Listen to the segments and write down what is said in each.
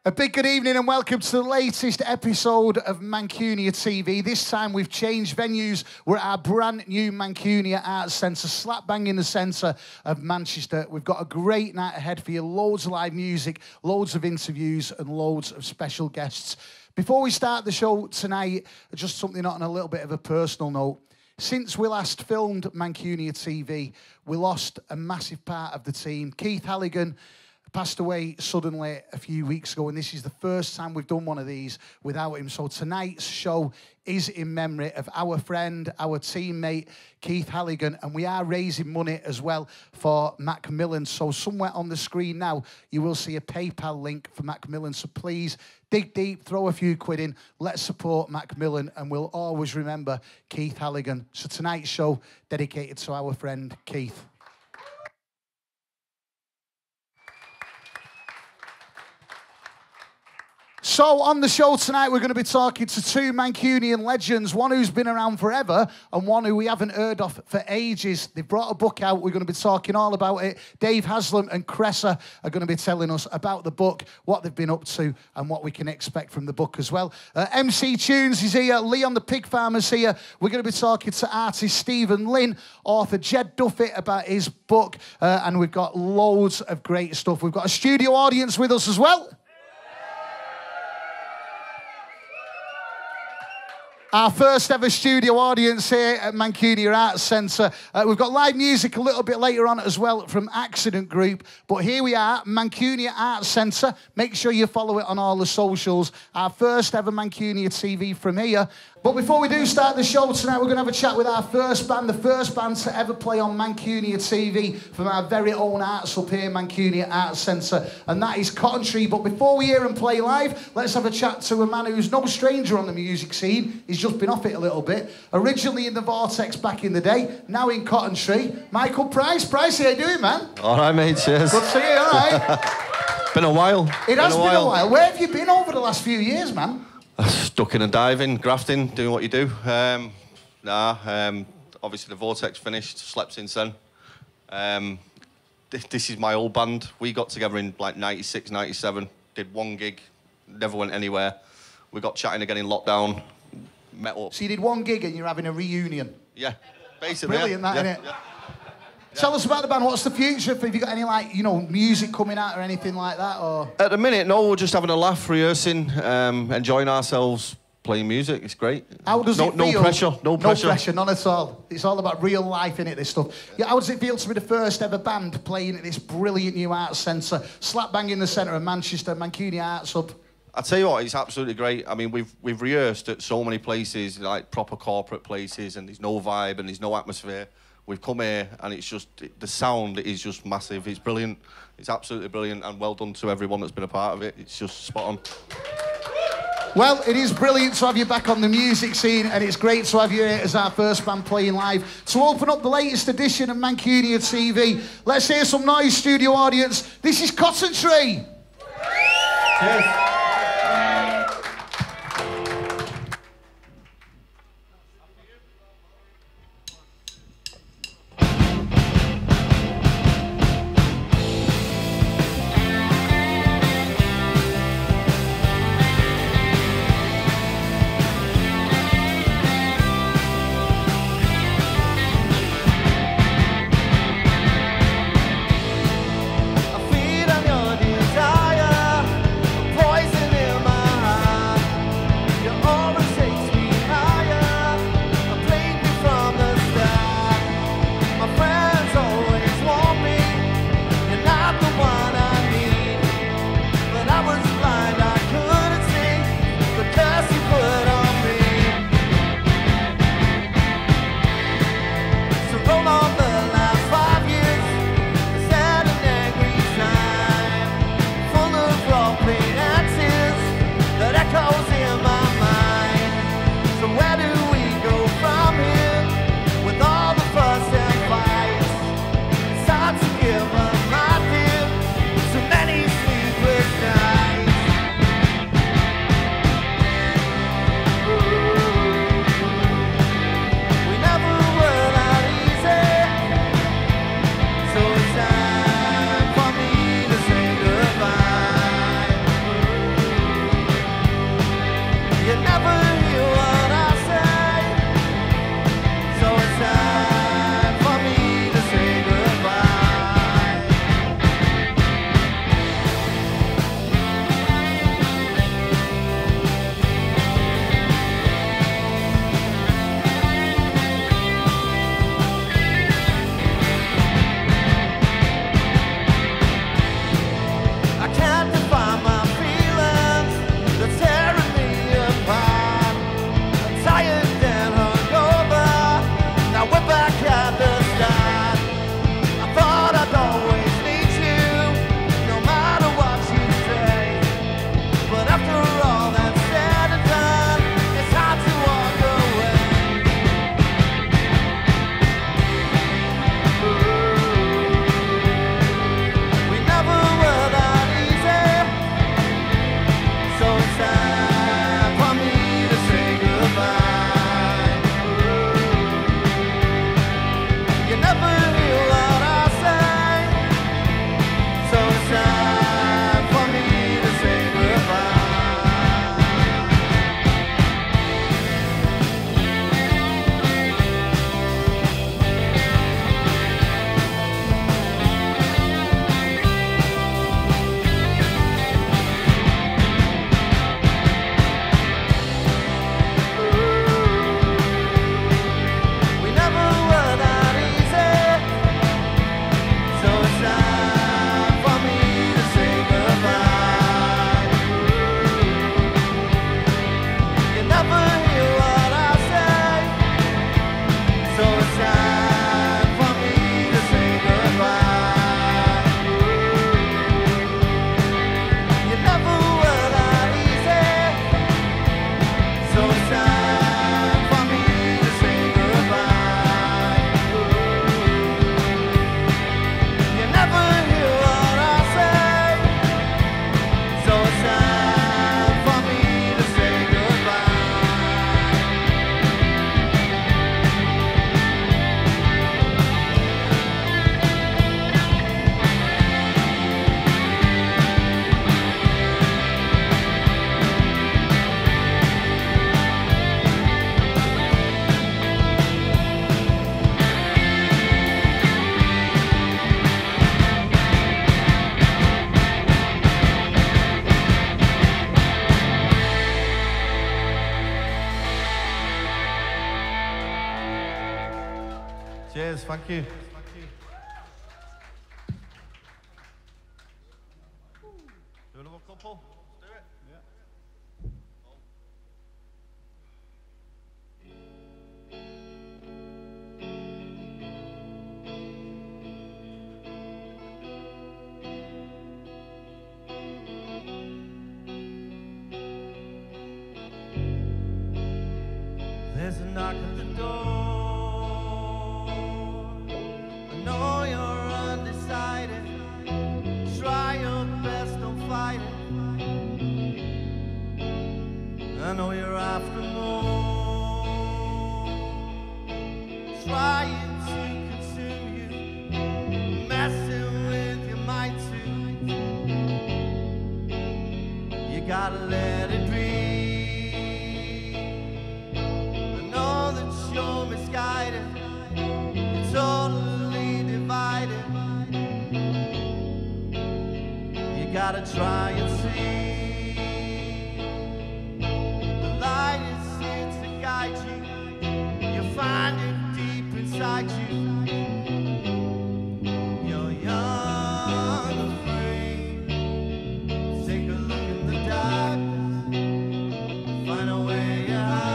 A big good evening and welcome to the latest episode of Mancunia TV. This time we've changed venues. We're at our brand new Mancunia Arts Centre, slap bang in the centre of Manchester. We've got a great night ahead for you, loads of live music, loads of interviews and loads of special guests. Before we start the show tonight, just something on a little bit of a personal note. Since we last filmed Mancunia TV, we lost a massive part of the team. Keith Halligan passed away suddenly a few weeks ago, and this is the first time we've done one of these without him. So tonight's show is in memory of our friend, our teammate, Keith Halligan, and we are raising money as well for Macmillan. So somewhere on the screen now, you will see a PayPal link for Macmillan. So please dig deep, throw a few quid in, let's support Macmillan, and we'll always remember Keith Halligan. So tonight's show dedicated to our friend Keith. So on the show tonight, we're going to be talking to two Mancunian legends, one who's been around forever and one who we haven't heard of for ages. They've brought a book out. We're going to be talking all about it. Dave Haslam and Cressa are going to be telling us about the book, what they've been up to and what we can expect from the book as well. MC Tunes is here. Leon the Pig Farmer's here. We're going to be talking to artist Stephen Lynn, author Ged Duffy about his book, and we've got loads of great stuff. We've got a studio audience with us as well. Our first ever studio audience here at Mancunia Arts Centre. We've got live music a little bit later on as well from Accident Group. But here we are, Mancunia Arts Centre. Make sure you follow it on all the socials. Our first ever Mancunia TV from here. But before we do start the show tonight, we're going to have a chat with our first band, the first band to ever play on Mancunia TV from our very own arts up here, Mancunia Arts Centre, and that is Cottontree. But before we hear them play live, let's have a chat to a man who's no stranger on the music scene. He's just been off it a little bit. Originally in the Vortex back in the day, now in Cottontree. Michael Price. Price, how you doing, man? All right, mate, cheers. Good to see you, all right? Been a while. It has been a while. Where have you been over the last few years, man? Ducking and diving, grafting, doing what you do. Obviously the Vortex finished, slept since then. This is my old band. We got together in like 96, 97, did one gig, never went anywhere. We got chatting again in lockdown, met up. So you did one gig and you're having a reunion? Yeah, basically. Brilliant, yeah. that, yeah, innit? Yeah. Tell us about the band. What's the future? Have you got any, like, you know, music coming out or anything like that? Or At the minute, no, we're just having a laugh, rehearsing, enjoying ourselves, playing music. It's great. How does it feel? No pressure, no pressure. No pressure, none at all. It's all about real life, innit, this stuff. Yeah, how does it feel to be the first ever band playing at this brilliant new arts centre, slap bang in the centre of Manchester, Mancunia Arts Hub? I tell you what, it's absolutely great. I mean, we've rehearsed at so many places, like proper corporate places, and there's no vibe and there's no atmosphere. We've come here and it's just, the sound is just massive. It's brilliant. It's absolutely brilliant, and well done to everyone that's been a part of it. It's just spot on. Well, it is brilliant to have you back on the music scene, and it's great to have you here as our first band playing live. To open up the latest edition of Mancunia TV, let's hear some noise, studio audience. This is Cottontree. Cheers. Poison Cheers, thank you. Do another couple? Let's do it. There's a knock at the door. I know you're undecided. Try your best, don't fight it. I know you're after more. Trying to consume you, messing with your mind too. You gotta let it breathe. You're misguided, you're totally divided. You gotta try and see. The light is here to guide you. You'll find it deep inside you. You're young and free. Take a look in the darkness, find a way out.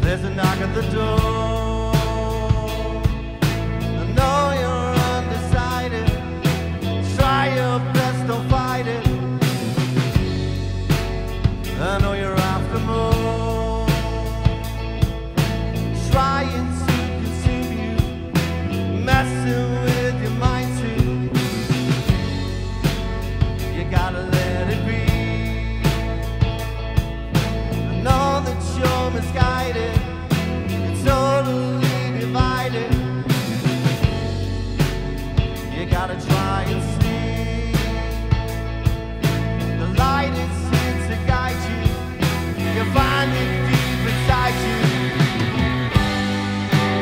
There's a knock at the door. I know you're undecided. Try your best, don't fight it. I know you're after more. Trying to consume you, messing with your mind too. You gotta let it be. I know that you're misguided. Totally divided. You gotta try and see. The light is here to guide you. You find it deep inside you.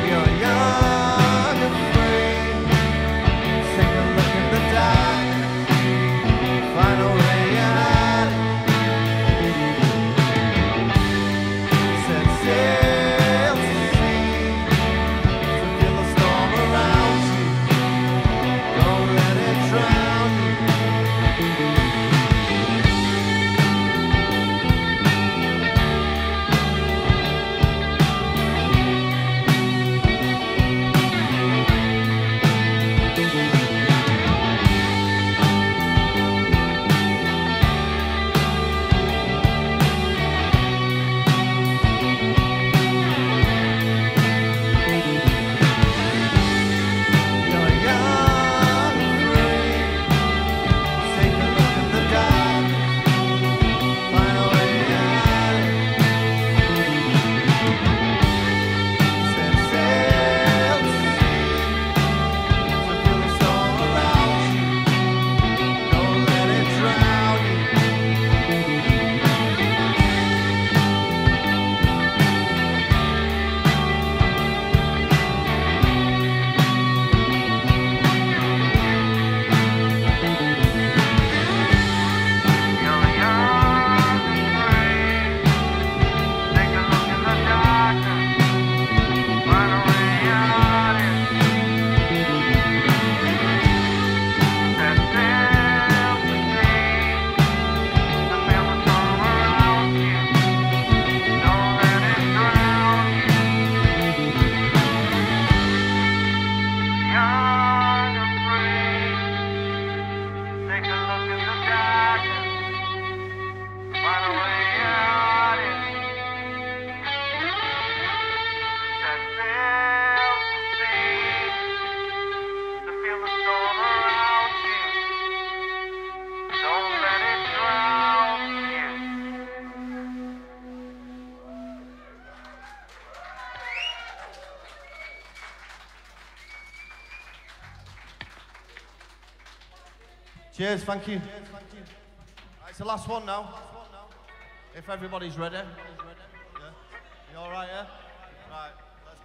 You're young and free. Take a look in the dark. Find a way out. Set sail. Cheers, thank you. Right, it's the last one now. If everybody's ready. Yeah? You all right, yeah? Right, let's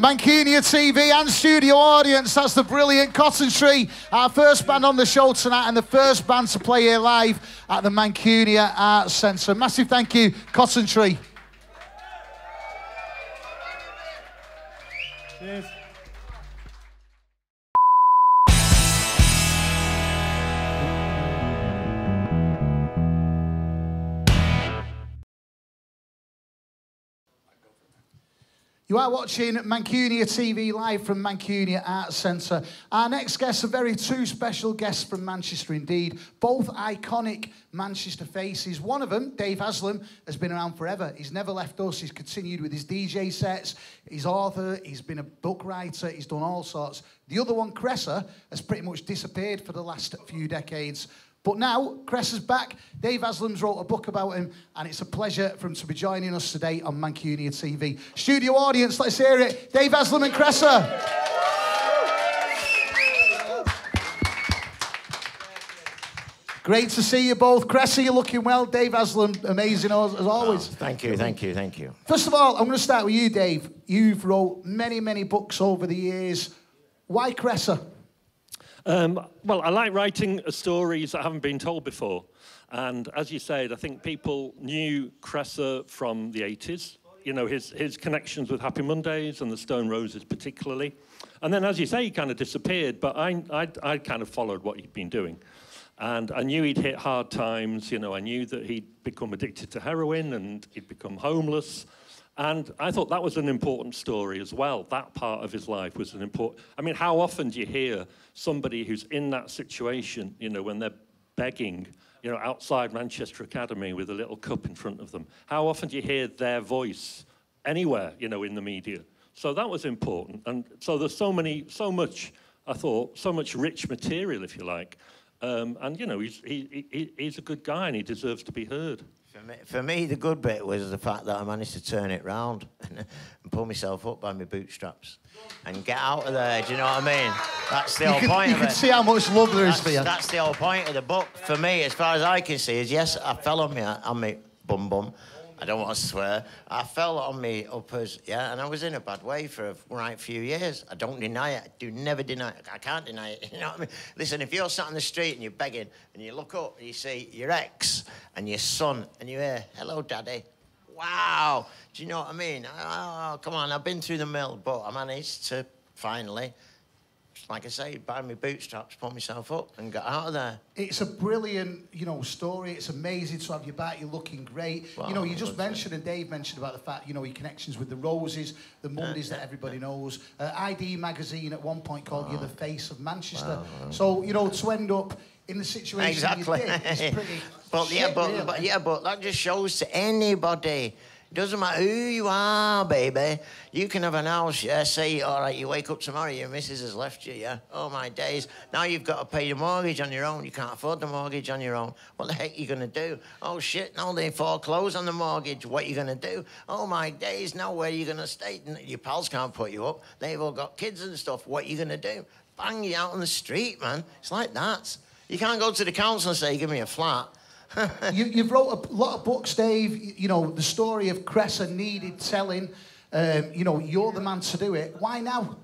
Mancunia TV and studio audience, that's the brilliant Cottontree, our first band on the show tonight and the first band to play here live at the Mancunia Arts Centre. Massive thank you, Cottontree. Cheers. You are watching Mancunia TV live from Mancunia Arts Centre. Our next guests are two special guests from Manchester indeed, both iconic Manchester faces. One of them, Dave Haslam, has been around forever. He's never left us. He's continued with his DJ sets, he's author, he's been a book writer, he's done all sorts. The other one, Cressa, has pretty much disappeared for the last few decades. But now, Cressa's back. Dave Haslam's wrote a book about him, and it's a pleasure for him to be joining us today on Mancunia TV. Studio audience, let's hear it. Dave Haslam and Cressa. Great to see you both. Cressa, you're looking well. Dave Haslam, amazing as always. Oh, thank you, thank you, thank you. First of all, I'm going to start with you, Dave. You've wrote many, many books over the years. Why Cressa? Well, I like writing stories that haven't been told before. And as you said, I think people knew Cressa from the 80s. You know, his connections with Happy Mondays and the Stone Roses particularly. And then, as you say, he kind of disappeared, but I kind of followed what he'd been doing. And I knew he'd hit hard times, you know, I knew that he'd become addicted to heroin and he'd become homeless. And I thought that was an important story as well. That part of his life was an important... I mean, how often do you hear somebody who's in that situation, you know, when they're begging, you know, outside Manchester Academy with a little cup in front of them? How often do you hear their voice anywhere, you know, in the media? So that was important. And so there's so much, I thought, so much rich material, if you like. And, you know, he's a good guy and he deserves to be heard. For me, the good bit was the fact that I managed to turn it round and pull myself up by my bootstraps and get out of there, do you know what I mean? That's the whole point of it. You can see how much love there is for you. That's the whole point of the book, for me, as far as I can see, is yes, I fell on me bum. I don't want to swear. I fell on me uppers, yeah, and I was in a bad way for a right few years. I don't deny it. I do never deny it. I can't deny it, you know what I mean? Listen, if you're sat on the street and you're begging and you look up and you see your ex and your son and you hear, hello, Daddy, wow, do you know what I mean? Oh, come on, I've been through the mill, but I managed to finally, like I say, by my bootstraps, pull myself up and get out of there. It's a brilliant, you know, story. It's amazing to have you back. You're looking great. Well, you know, you just mentioned, and Dave mentioned about the fact, you know, your connections with the Roses, the Mondays that everybody knows. ID magazine at one point called you the face of Manchester. Wow. So, you know, to end up in the situation exactly. you did, it's pretty but that just shows to anybody. Doesn't matter who you are, baby. You can have an house, yeah, say, all right, you wake up tomorrow, your missus has left you, yeah? Oh, my days. Now you've got to pay your mortgage on your own. You can't afford the mortgage on your own. What the heck are you going to do? Oh, shit, now they foreclose on the mortgage. What are you going to do? Oh, my days, now where are you going to stay? Your pals can't put you up. They've all got kids and stuff. What are you going to do? Bang you out on the street, man. It's like that. You can't go to the council and say, give me a flat. You've wrote a lot of books, Dave. You know, the story of Cressa needed telling. You know, you're the man to do it. Why now?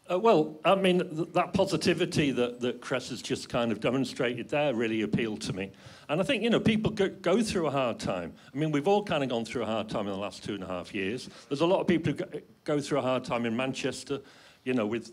Well, I mean, that positivity that Cressa's just kind of demonstrated there really appealed to me. And I think, you know, people go through a hard time. I mean, we've all kind of gone through a hard time in the last 2.5 years. There's a lot of people who go through a hard time in Manchester, you know, with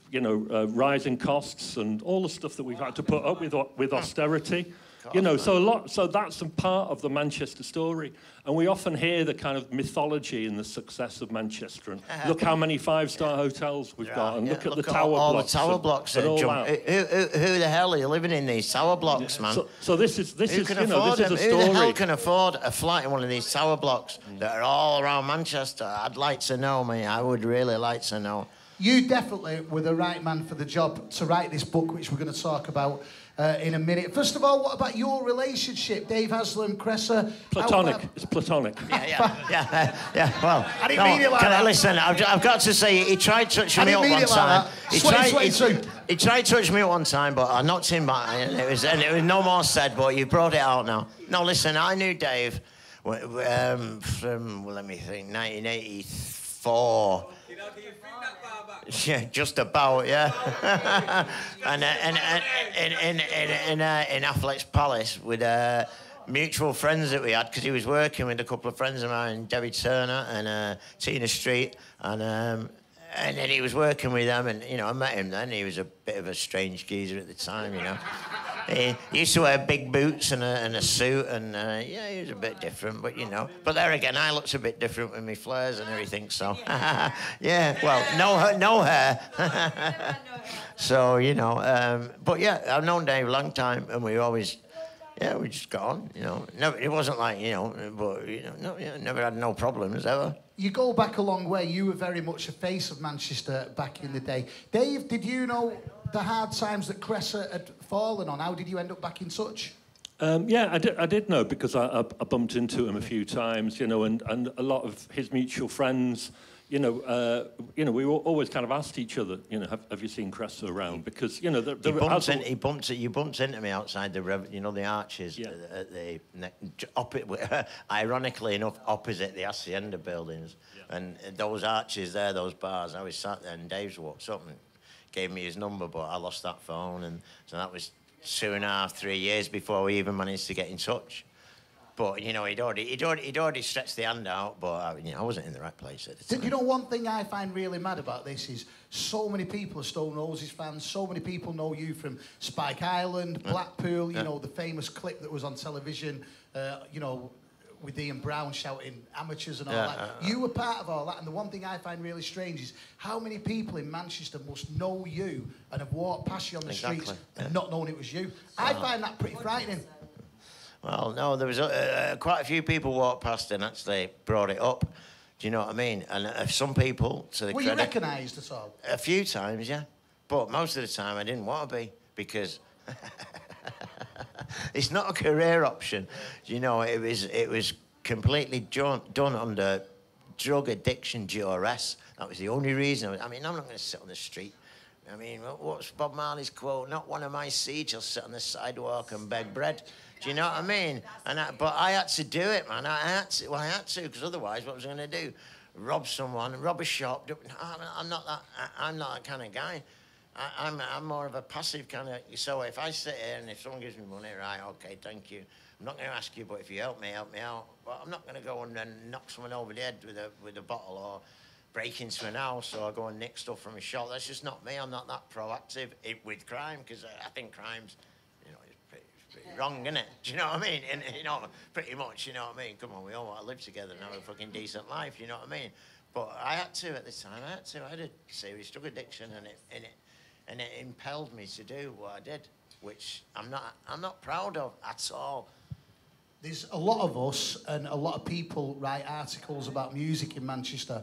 you know, rising costs and all the stuff that we've had to put up with austerity. You know, so that's a part of the Manchester story. And we often hear the kind of mythology and the success of Manchester. And look how many 5-star hotels we've got. And look at the tower blocks. All the tower blocks. Who the hell are you living in these tower blocks, man? So this is a story. Who the hell can afford a flat in one of these tower blocks that are all around Manchester? I'd like to know, mate. I would really like to know. You definitely were the right man for the job to write this book, which we're going to talk about in a minute. First of all, what about your relationship, Dave Haslam Cressa? Platonic. It's platonic. Yeah. Well, I didn't mean it like that. Listen, I've got to say, he tried touching me up one time. He tried touching me at one time, but I knocked him back, and it was no more said. But you brought it out now. No, listen, I knew Dave from let me think, 1984. Yeah, just about, yeah. and in Athlete's Palace with mutual friends that we had, because he was working with a couple of friends of mine, Debbie Turner and Tina Street, and then he was working with them, and you know, I met him then. He was a bit of a strange geezer at the time, you know. He used to wear big boots and a suit, and yeah, he was a bit different, but you know. But there again, I looked a bit different with my flares and everything, so yeah. Well, no hair. So you know, but yeah, I've known Dave a long time, and we always. Yeah, we just got on, you know. Never, it wasn't like, you know, but, you know, no, yeah, never had no problems, ever. You go back a long way. You were very much a face of Manchester back in the day. Dave, did you know the hard times that Cressa had fallen on? How did you end up back in touch? Yeah, I did know, because I bumped into him a few times, you know, and a lot of his mutual friends, you know, we always kind of asked each other, you know, have you seen Cressa around? Because, you know, you bumped into me outside the arches, yeah. at the ironically enough, opposite the Hacienda buildings, yeah. And those arches there, those bars. I was sat there, and Dave's walked up and gave me his number, but I lost that phone, and so that was 2.5, 3 years before we even managed to get in touch. But, you know, he'd already stretched the hand out, but, you know, I wasn't in the right place at the time. You know, one thing I find really mad about this is so many people are Stone Roses fans, so many people know you from Spike Island, Blackpool, you know, the famous clip that was on television, you know, with Ian Brown shouting amateurs and all that. You were part of all that, and the one thing I find really strange is how many people in Manchester must know you and have walked past you on the streets and not known it was you. I find that pretty frightening. Well, no, there was quite a few people walked past and actually brought it up. Do you know what I mean? And some people, to the credit... Were you recognised at all? A few times, yeah. But most of the time I didn't want to be, because it's not a career option. You know, it was completely done under drug addiction duress. That was the only reason. I'm not going to sit on the street. I mean, what's Bob Marley's quote? Not one of my seeds, I'll sit on the sidewalk and beg bread. Do you know what I mean? But I had to do it, man. I had to, because otherwise, what was I going to do? Rob someone, rob a shop? I'm not that kind of guy. I'm more of a passive kind of. So if I sit here and if someone gives me money, right, okay, thank you. I'm not going to ask you, but if you help me out. But I'm not going to go and then knock someone over the head with a bottle or break into an house or go and nick stuff from a shop. That's just not me. I'm not that proactive with crime, because I think crime's, you know, it's pretty wrong, isn't it? Do you know what I mean? And, you know, pretty much, you know what I mean? Come on, we all want to live together and have a fucking decent life, you know what I mean? But I had to at the time. I had a serious drug addiction, and it impelled me to do what I did, which I'm not proud of at all. There's a lot of us and a lot of people write articles about music in Manchester,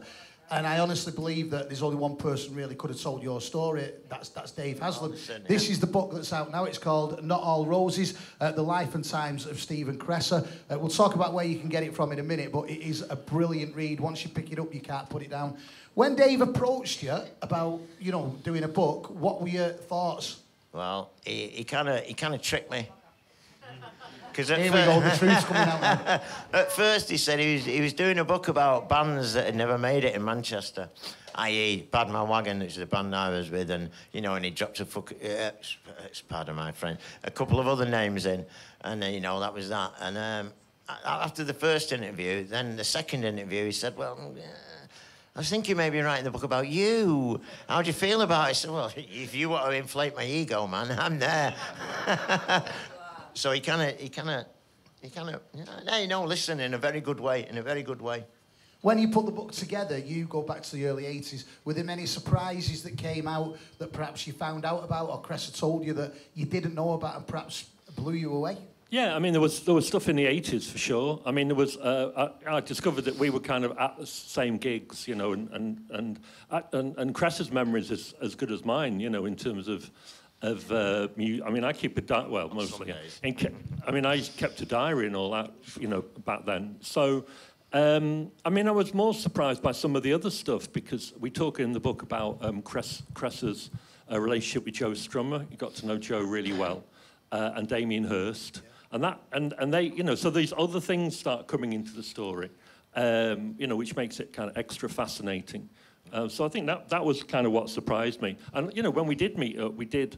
and I honestly believe that there's only one person really could have told your story. That's Dave Haslam. This is the book that's out now. It's called Not All Roses, The Life and Times of Stephen Cressa. We'll talk about where you can get it from in a minute, but it is a brilliant read. Once you pick it up, you can't put it down. When Dave approached you about, you know, doing a book, what were your thoughts? Well, he kind of tricked me. Here we go, the truth's coming out now. At first, he said he was doing a book about bands that had never made it in Manchester, i.e. Bad Man Wagon, which is the band I was with, and, you know, and he dropped pardon my friend, a couple of other names in, and, you know, that was that. And after the first interview, then the second interview, he said, well, I was thinking maybe writing the book about you. How do you feel about it? I said, well, if you want to inflate my ego, man, I'm there. So he kind of, you know, listen, in a very good way, When you put the book together, you go back to the early 80s. Were there many surprises that came out that perhaps you found out about, or Cressa told you that you didn't know about and perhaps blew you away? Yeah, I mean, there was stuff in the 80s for sure. I mean, there was. I discovered that we were kind of at the same gigs, you know, and Cressa's memory is as good as mine, you know, in terms of I mean, I keep a diary, well, mostly. I mean, I kept a diary and all that, you know, back then. So, I mean, I was more surprised by some of the other stuff, because we talk in the book about Cressa's relationship with Joe Strummer. You got to know Joe really well, and Damien Hirst. And they, you know, so these other things start coming into the story, you know, which makes it kind of extra fascinating. So I think that was kind of what surprised me. And, you know, when we did meet up, we did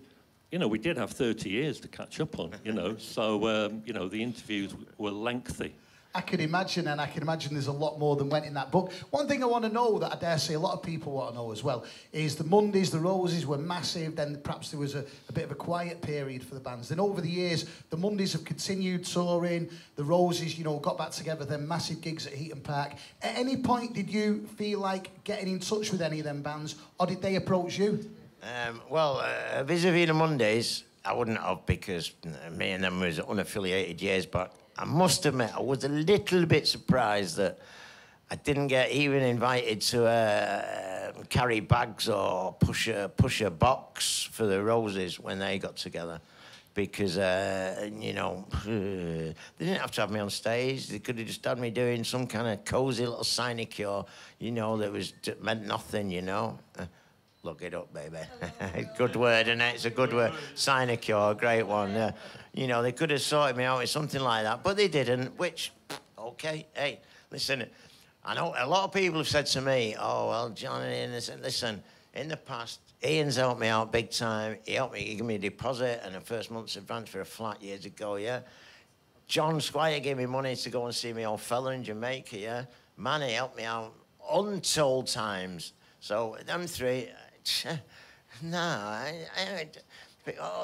have 30 years to catch up on, you know. So, you know, the interviews were lengthy. I can imagine, and I can imagine there's a lot more than went in that book. One thing I want to know that I dare say a lot of people want to know as well is the Mondays, the Roses were massive, then perhaps there was a bit of a quiet period for the bands. Then over the years, the Mondays have continued touring, the Roses, you know, got back together, then massive gigs at Heaton Park. At any point, did you feel like getting in touch with any of them bands, or did they approach you? Vis-a-vis the Mondays, I wouldn't have, because me and them was unaffiliated years back. I must admit, I was a little bit surprised that I didn't get even invited to carry bags or push a box for the Roses when they got together. Because, you know, they didn't have to have me on stage. They could have just had me doing some kind of cosy little sinecure, you know, that meant nothing, you know. Look it up, baby. Good word, isn't it? It's a good word. Sinecure, a great one. You know, they could have sorted me out with something like that, but they didn't, which, okay. Hey, listen, I know a lot of people have said to me, oh, well, Johnny, listen, in the past, Ian's helped me out big time. He gave me a deposit and a first month's advance for a flat years ago, yeah? John Squire gave me money to go and see my old fella in Jamaica, yeah? Manny helped me out untold times. So, them three... No,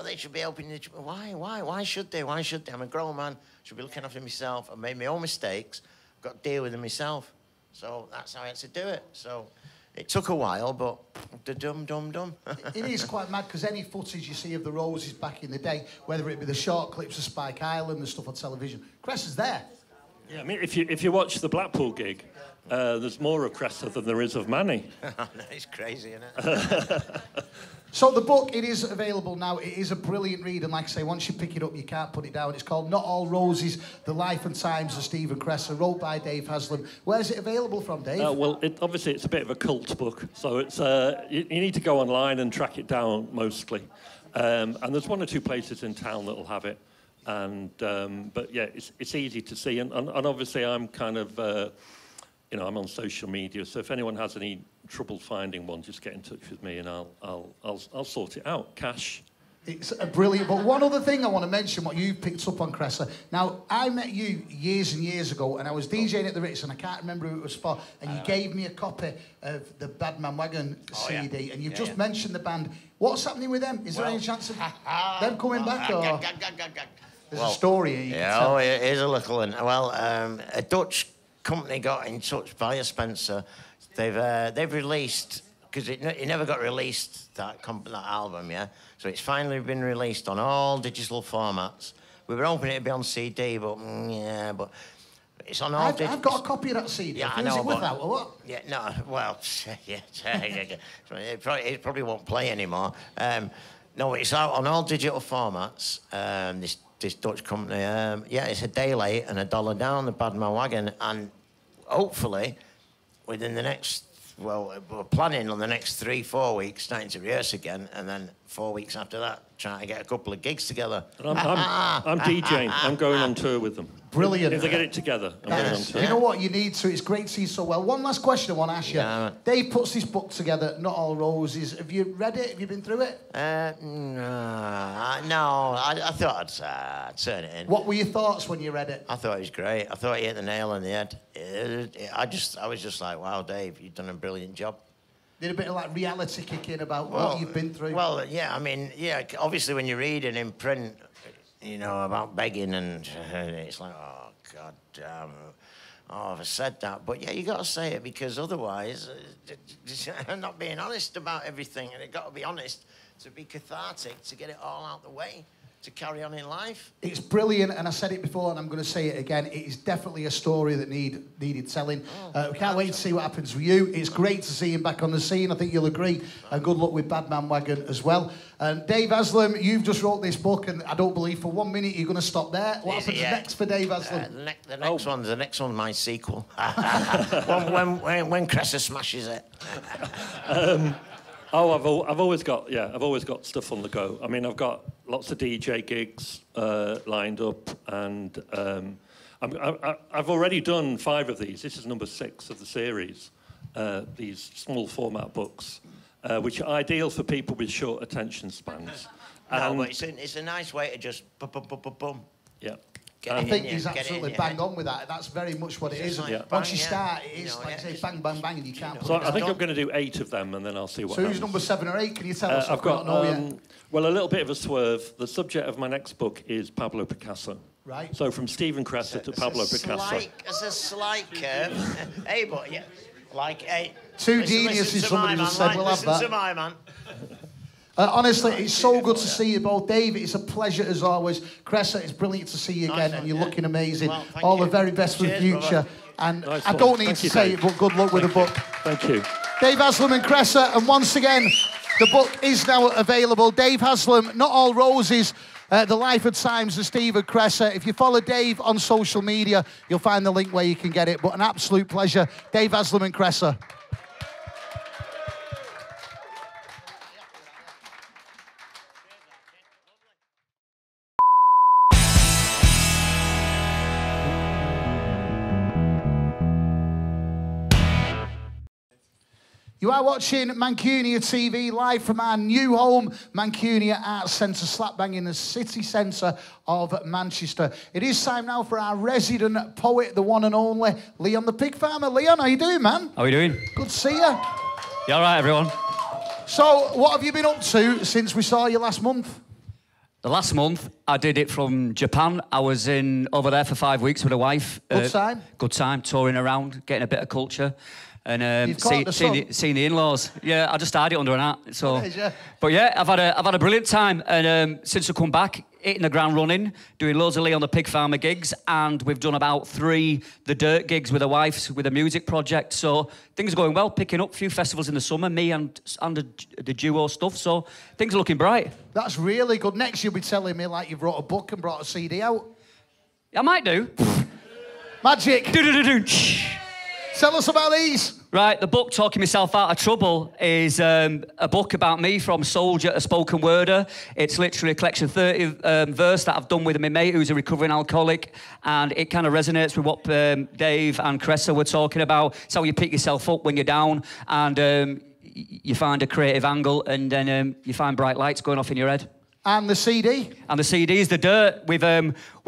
they should be helping. Why should they? Why should they? I'm a grown man. Should be looking after myself. I made my own mistakes. I've got to deal with them myself. So that's how I had to do it. So it took a while, but dum. It is quite mad, because any footage you see of the Roses back in the day, whether it be the short clips of Spike Island, the stuff on television, Cressa's there. Yeah, I mean, if you watch the Blackpool gig, there's more of Cressa than there is of Manny. No, it's crazy, isn't it? So the book, it is available now. It is a brilliant read, and like I say, once you pick it up, you can't put it down. It's called Not All Roses, The Life and Times of Stephen Cressa, wrote by Dave Haslam. Where's it available from, Dave? Well, obviously it's a bit of a cult book, so it's you need to go online and track it down mostly. And there's one or two places in town that'll have it. And but yeah, it's easy to see, and obviously I'm kind of you know, I'm on social media, so if anyone has any trouble finding one, just get in touch with me and I'll sort it out. Cash. It's a brilliant book. One other thing I want to mention, what you picked up on, Cressa. Now, I met you years and years ago, and I was DJing at the Ritz, and I can't remember who it was for, and you gave me a copy of the Bad Man Wagon CD, and you've just mentioned the band. What's happening with them? Is there any chance of them coming back, or...? There's a story here you can tell. Here's a little one. Well, a Dutch company got in touch via Spencer. They've released, because it never got released, that album, yeah? So it's finally been released on all digital formats. We were hoping it'd be on CD, but it's on all digital. I've got a copy of that CD. Yeah, I know. Is it without, or what? Yeah, no, well, yeah. It probably won't play anymore. No, it's out on all digital formats. This Dutch company, yeah, it's a day late and $1 down, the Bad Man Wagon, and hopefully within the next, well, we're planning on the next 3-4 weeks starting to rehearse again, and then 4 weeks after that trying to get a couple of gigs together. And I'm DJing. I'm going on tour with them. Brilliant. If they get it together, I'm going on tour. You know what? You need to. It's great to see you so well. One last question I want to ask you. Yeah, Dave puts this book together, Not All Roses. Have you read it? Have you been through it? No. I thought I'd turn it in. What were your thoughts when you read it? I thought it was great. I thought he hit the nail on the head. I was just like, wow, Dave, you've done a brilliant job. Did a bit of like reality kick in about what you've been through? Well, yeah, I mean, yeah, obviously when you read it in print, you know, about begging and it's like, oh, God damn, oh, I've said that. But yeah, you got to say it, because otherwise, I'm not being honest about everything, and it got to be honest to be cathartic, to get it all out the way, to carry on in life. It's brilliant, and I said it before, and I'm going to say it again. It is definitely a story that needed telling. We can't wait to see what happens with you. It's great to see him back on the scene. I think you'll agree. And good luck with Bad Man Wagon as well. And Dave Haslam, you've just wrote this book, and I don't believe for 1 minute you're going to stop there. What happens next for Dave Haslam? The next one's my sequel. when Cressa smashes it. I've always got stuff on the go. I mean, I've got lots of DJ gigs lined up, and I've already done 5 of these. This is number 6 of the series. These small format books, which are ideal for people with short attention spans. No, but it's a nice way to just boom. Yeah. I think he's absolutely bang on with that. That's very much what it is. Like Once you start, it is like I say, bang, bang, bang, and you can't. So I think I'm going to do 8 of them, and then I'll see what. So who's number 7 or 8? Can you tell us? I've got well, a little bit of a swerve. The subject of my next book is Pablo Picasso. Right. So from Stephen Cressa to Pablo Picasso. It's a slight curve. Hey, but yeah, like hey. Two geniuses. Somebody just said, "We'll have that." Listen to my man. Honestly, it's so good to see you both. Dave, it's a pleasure as always. Cressa, it's brilliant to see you again, and you're looking amazing. Well, all the very best for the future. Brother. And nice I don't need to say it, but good luck with the book. Thank you. Dave Haslam and Cressa, and once again, the book is now available. Dave Haslam, Not All Roses, The Life and Times of Stephen Cressa. If you follow Dave on social media, you'll find the link where you can get it. But an absolute pleasure. Dave Haslam and Cressa. You are watching Mancunia TV live from our new home, Mancunia Arts Centre, slap bang in the city centre of Manchester. It is time now for our resident poet, the one and only, Leon the Pig Farmer. Leon, how you doing, man? How are you doing? Good to see you. You all right, everyone? So, what have you been up to since we saw you last month? The last month, I did it from Japan. I was over there for 5 weeks with a wife. Good time? Good time, touring around, getting a bit of culture. And seeing the in-laws. Yeah, I just started it under an hat. So, it is, yeah. But yeah, I've had a brilliant time. And since I come back, hitting the ground running, doing loads of Leon the Pig Farmer gigs, and we've done about 3 The Dirt gigs with the wife, with a music project. So things are going well, picking up a few festivals in the summer, me and the duo stuff. So things are looking bright. That's really good. Next, you'll be telling me like you've wrote a book and brought a CD out. I might do. Magic. Do-do-do-do. Tell us about these. Right, the book, Talking Myself Out of Trouble, is a book about me from soldier to spoken worder. It's literally a collection of 30 verse that I've done with my mate who's a recovering alcoholic, and it kind of resonates with what Dave and Cressa were talking about. It's how you pick yourself up when you're down, and you find a creative angle, and then you find bright lights going off in your head. And the CD? And the CD is The Dirt. We've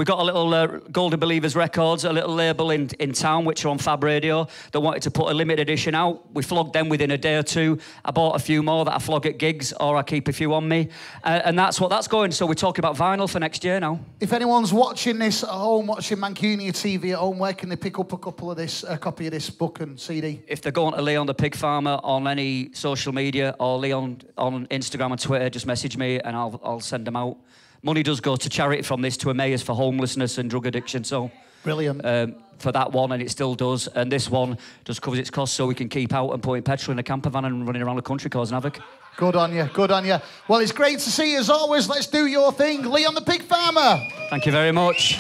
got a little Golden Believers Records, a little label in town, which are on Fab Radio, that wanted to put a limited edition out. We flogged them within a day or two. I bought a few more that I flog at gigs, or I keep a few on me. And that's what that's going. So we're talking about vinyl for next year now. If anyone's watching this at home, watching Mancunia TV at home, where can they pick up a copy of this book and CD? If they're going to Leon the Pig Farmer on any social media, or Leon on Instagram and Twitter, just message me and I'll send them out. Money does go to charity from this to Emmaus for homelessness and drug addiction, so... Brilliant. For that one, and it still does. And this one just covers its costs so we can keep out and putting petrol in a camper van and running around the country causing havoc. Good on you, good on you. Well, it's great to see you as always. Let's do your thing. Leon the Pig Farmer. Thank you very much.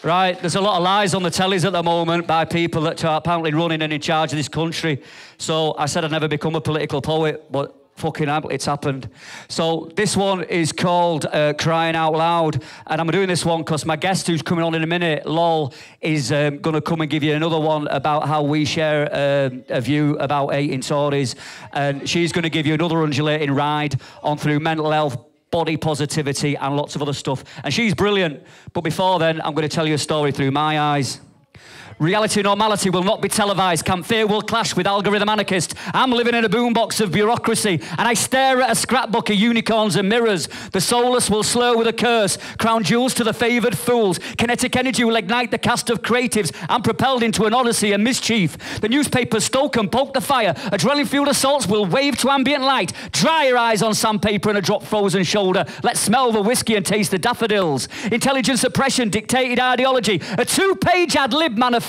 Right, there's a lot of lies on the tellies at the moment by people that are apparently running and in charge of this country. So I said I'd never become a political poet, but... fucking hell, it's happened. So this one is called Crying Out Loud, and I'm doing this one because my guest who's coming on in a minute, Loll, is going to come and give you another one about how we share a view about eating Tories, and she's going to give you another undulating ride on through mental health, body positivity and lots of other stuff, and she's brilliant. But before then, I'm going to tell you a story through my eyes. Reality normality will not be televised. Camp Fear will clash with algorithm anarchist. I'm living in a boombox of bureaucracy, and I stare at a scrapbook of unicorns and mirrors. The soulless will slur with a curse. Crown jewels to the favoured fools. Kinetic energy will ignite the cast of creatives. I'm propelled into an odyssey of mischief. The newspapers stoke and poke the fire. Adrenaline-fueled assaults will wave to ambient light. Dry your eyes on sandpaper and a drop frozen shoulder. Let's smell the whiskey and taste the daffodils. Intelligence suppression, dictated ideology. A 2-page ad-lib manifesto.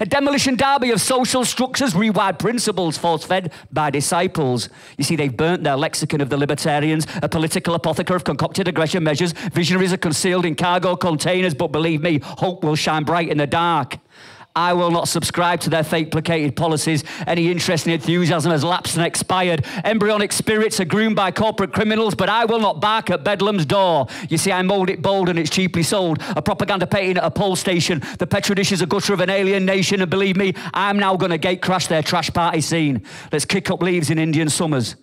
A demolition derby of social structures, rewired principles, force-fed by disciples. You see, they've burnt their lexicon of the libertarians, a political apothecary of concocted aggression measures. Visionaries are concealed in cargo containers, but believe me, hope will shine bright in the dark. I will not subscribe to their fake placated policies. Any interest and enthusiasm has lapsed and expired. Embryonic spirits are groomed by corporate criminals, but I will not bark at Bedlam's door. You see, I mould it bold and it's cheaply sold. A propaganda painting at a poll station. The Petri dish is a gutter of an alien nation, and believe me, I'm now going to gate crash their trash party scene. Let's kick up leaves in Indian summers.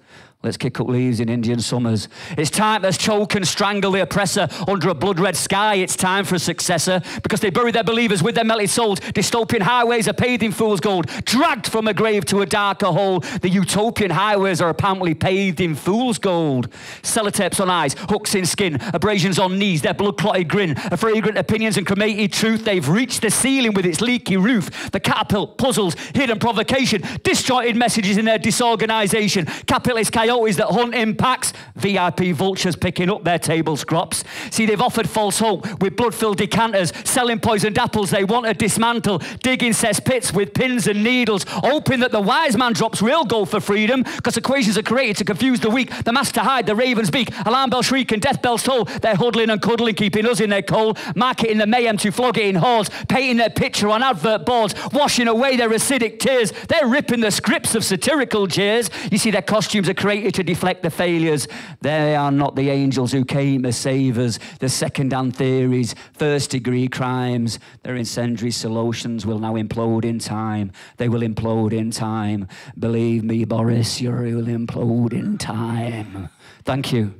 Let's kick up leaves in Indian summers. It's time to choke and strangle the oppressor under a blood-red sky. It's time for a successor, because they bury their believers with their melted souls. Dystopian highways are paved in fool's gold, dragged from a grave to a darker hole. The utopian highways are apparently paved in fool's gold. Sellotapes on eyes, hooks in skin, abrasions on knees, their blood-clotted grin, a fragrant opinions and cremated truth. They've reached the ceiling with its leaky roof. The catapult, puzzles, hidden provocation, disjointed messages in their disorganisation. Capitalist coyotes that hunt in packs, VIP vultures picking up their table scraps. See, they've offered false hope with blood-filled decanters, selling poisoned apples they want to dismantle, digging cesspits with pins and needles, hoping that the wise man drops real gold for freedom, because equations are created to confuse the weak, the mask to hide the raven's beak, alarm bells shriek and death bells toll. They're huddling and cuddling, keeping us in their coal, marketing the mayhem to flog it in hordes, painting their picture on advert boards, washing away their acidic tears. They're ripping the scripts of satirical jeers. You see, their costumes are created to deflect the failures. They are not the angels who came to save us. The second-hand theories, first-degree crimes, their incendiary solutions will now implode in time. They will implode in time. Believe me, Boris, you will implode in time. Thank you.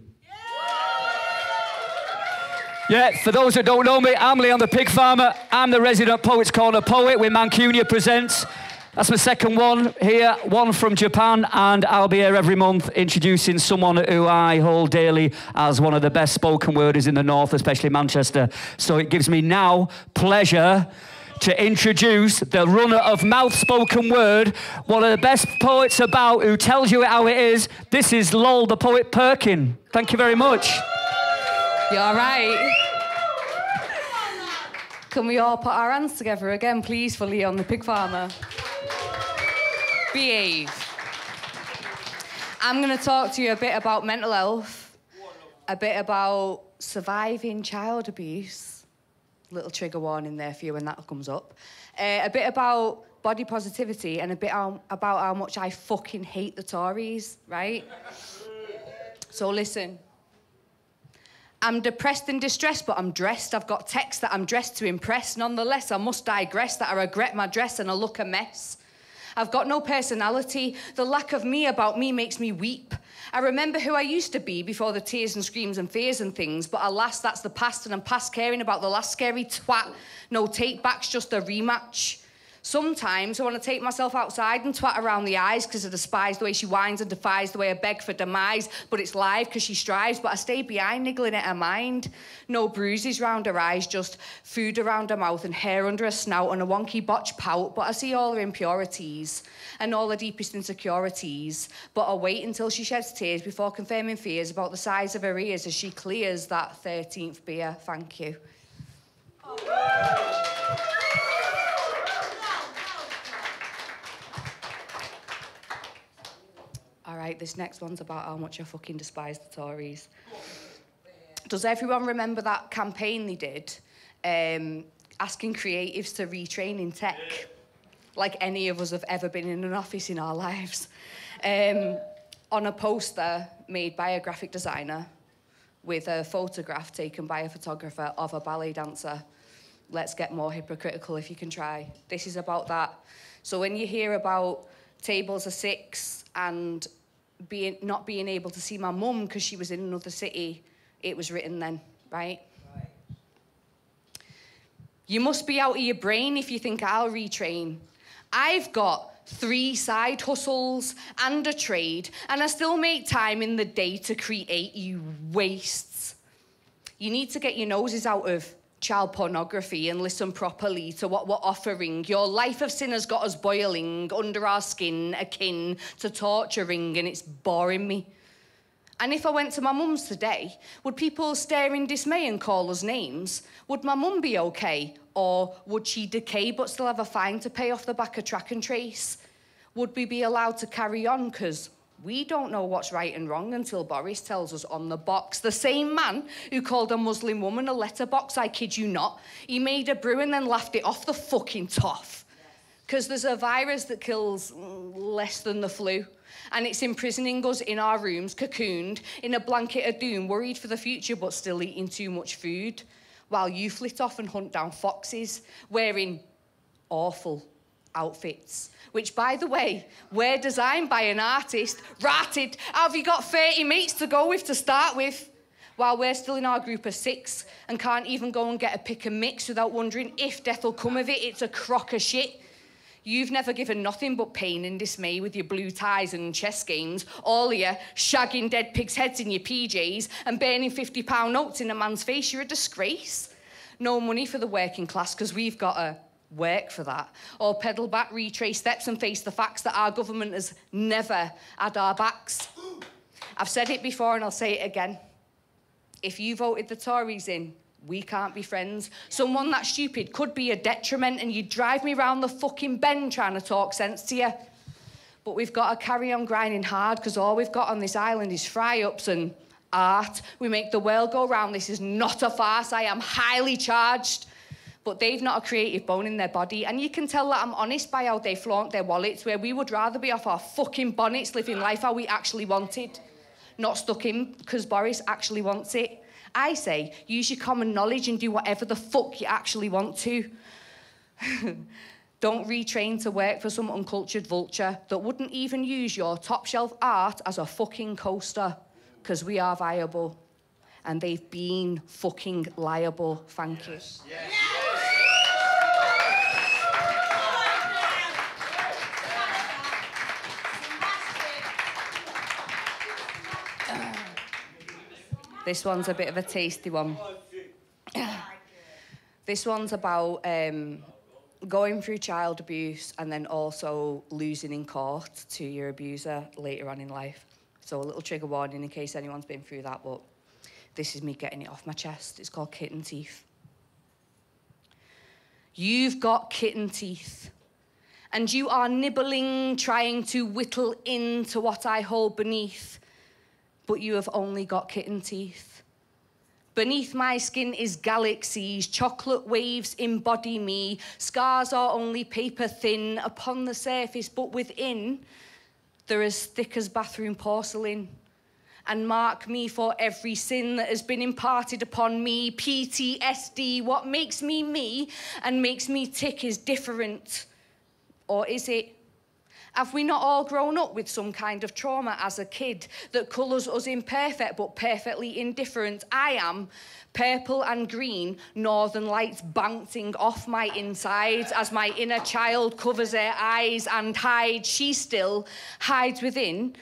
Yeah, for those that don't know me, I'm Leon the Pig Farmer. I'm the resident Poets Corner poet with Mancunia Presents. That's my second one here, one from Japan, and I'll be here every month introducing someone who I hold dearly as one of the best spoken worders in the North, especially Manchester. So it gives me now pleasure to introduce the runner of mouth spoken word, one of the best poets about, who tells you how it is. This is Loll, the poet Perkins. Thank you very much. You all right? Can we all put our hands together again, please, for Leon the Pig Farmer? Behave. I'm going to talk to you a bit about mental health, a bit about surviving child abuse. Little trigger warning there for you when that comes up. A bit about body positivity, and a bit about how much I fucking hate the Tories, right? So listen. I'm depressed and distressed, but I'm dressed. I've got texts that I'm dressed to impress. Nonetheless, I must digress that I regret my dress and I look a mess. I've got no personality. The lack of me about me makes me weep. I remember who I used to be before the tears and screams and fears and things, but alas, that's the past, and I'm past caring about the last scary twat. No take-backs, just a rematch. Sometimes I want to take myself outside and twat around the eyes because I despise the way she whines and defies the way I beg for demise, but it's live because she strives, but I stay behind, niggling at her mind. No bruises round her eyes, just food around her mouth and hair under her snout and a wonky botch pout, but I see all her impurities and all her deepest insecurities, but I'll wait until she sheds tears before confirming fears about the size of her ears as she clears that 13th beer. Thank you. All right, this next one's about how much I fucking despise the Tories. Does everyone remember that campaign they did, asking creatives to retrain in tech? Like any of us have ever been in an office in our lives. On a poster made by a graphic designer with a photograph taken by a photographer of a ballet dancer. Let's get more hypocritical if you can try. This is about that. So when you hear about tables of 6 and not being able to see my mum because she was in another city, it was written then, right? You must be out of your brain if you think I'll retrain. I've got 3 side hustles and a trade, and I still make time in the day to create, you wastes. You need to get your noses out of child pornography and listen properly to what we're offering. Your life of sin has got us boiling under our skin, akin to torturing, and it's boring me. And if I went to my mum's today, would people stare in dismay and call us names? Would my mum be okay? Or would she decay but still have a fine to pay off the back of Track and Trace? Would we be allowed to carry on? Because we don't know what's right and wrong until Boris tells us on the box. The same man who called a Muslim woman a letterbox, I kid you not, he made a brew and then laughed it off the fucking toff. Because there's a virus that kills less than the flu. And it's imprisoning us in our rooms, cocooned, in a blanket of doom, worried for the future but still eating too much food. While you flit off and hunt down foxes, wearing awful outfits, which, by the way, were designed by an artist. Ratted, how have you got 30 mates to go with to start with? While we're still in our group of 6 and can't even go and get a pick and mix without wondering if death will come of it. It's a crock of shit. You've never given nothing but pain and dismay with your blue ties and chess games, all of you shagging dead pigs' heads in your PJs and burning £50 notes in a man's face. You're a disgrace. No money for the working class because we've got to work for that. Or pedal back, retrace steps and face the facts that our government has never had our backs. I've said it before and I'll say it again. If you voted the Tories in, we can't be friends. Someone that stupid could be a detriment and you'd drive me round the fucking bend trying to talk sense to you. But we've got to carry on grinding hard because all we've got on this island is fry-ups and art. We make the world go round. This is not a farce. I am highly charged. But they've not a creative bone in their body. And you can tell that I'm honest by how they flaunt their wallets, where we would rather be off our fucking bonnets living life how we actually wanted. Not stuck in because Boris actually wants it. I say, use your common knowledge and do whatever the fuck you actually want to. Don't retrain to work for some uncultured vulture that wouldn't even use your top shelf art as a fucking coaster, because we are viable. And they've been fucking liable. Thank you. Yes. This one's a bit of a tasty one. This one's about going through child abuse and then also losing in court to your abuser later on in life. So a little trigger warning in case anyone's been through that, but this is me getting it off my chest. It's called kitten teeth. You've got kitten teeth, and you are nibbling, trying to whittle into what I hold beneath, but you have only got kitten teeth. Beneath my skin is galaxies, chocolate waves embody me, scars are only paper thin upon the surface, but within, they're as thick as bathroom porcelain. And mark me for every sin that has been imparted upon me. PTSD, what makes me me and makes me tick is different. Or is it? Have we not all grown up with some kind of trauma as a kid that colours us imperfect but perfectly indifferent? I am purple and green, northern lights bouncing off my insides as my inner child covers her eyes and hides. She still hides within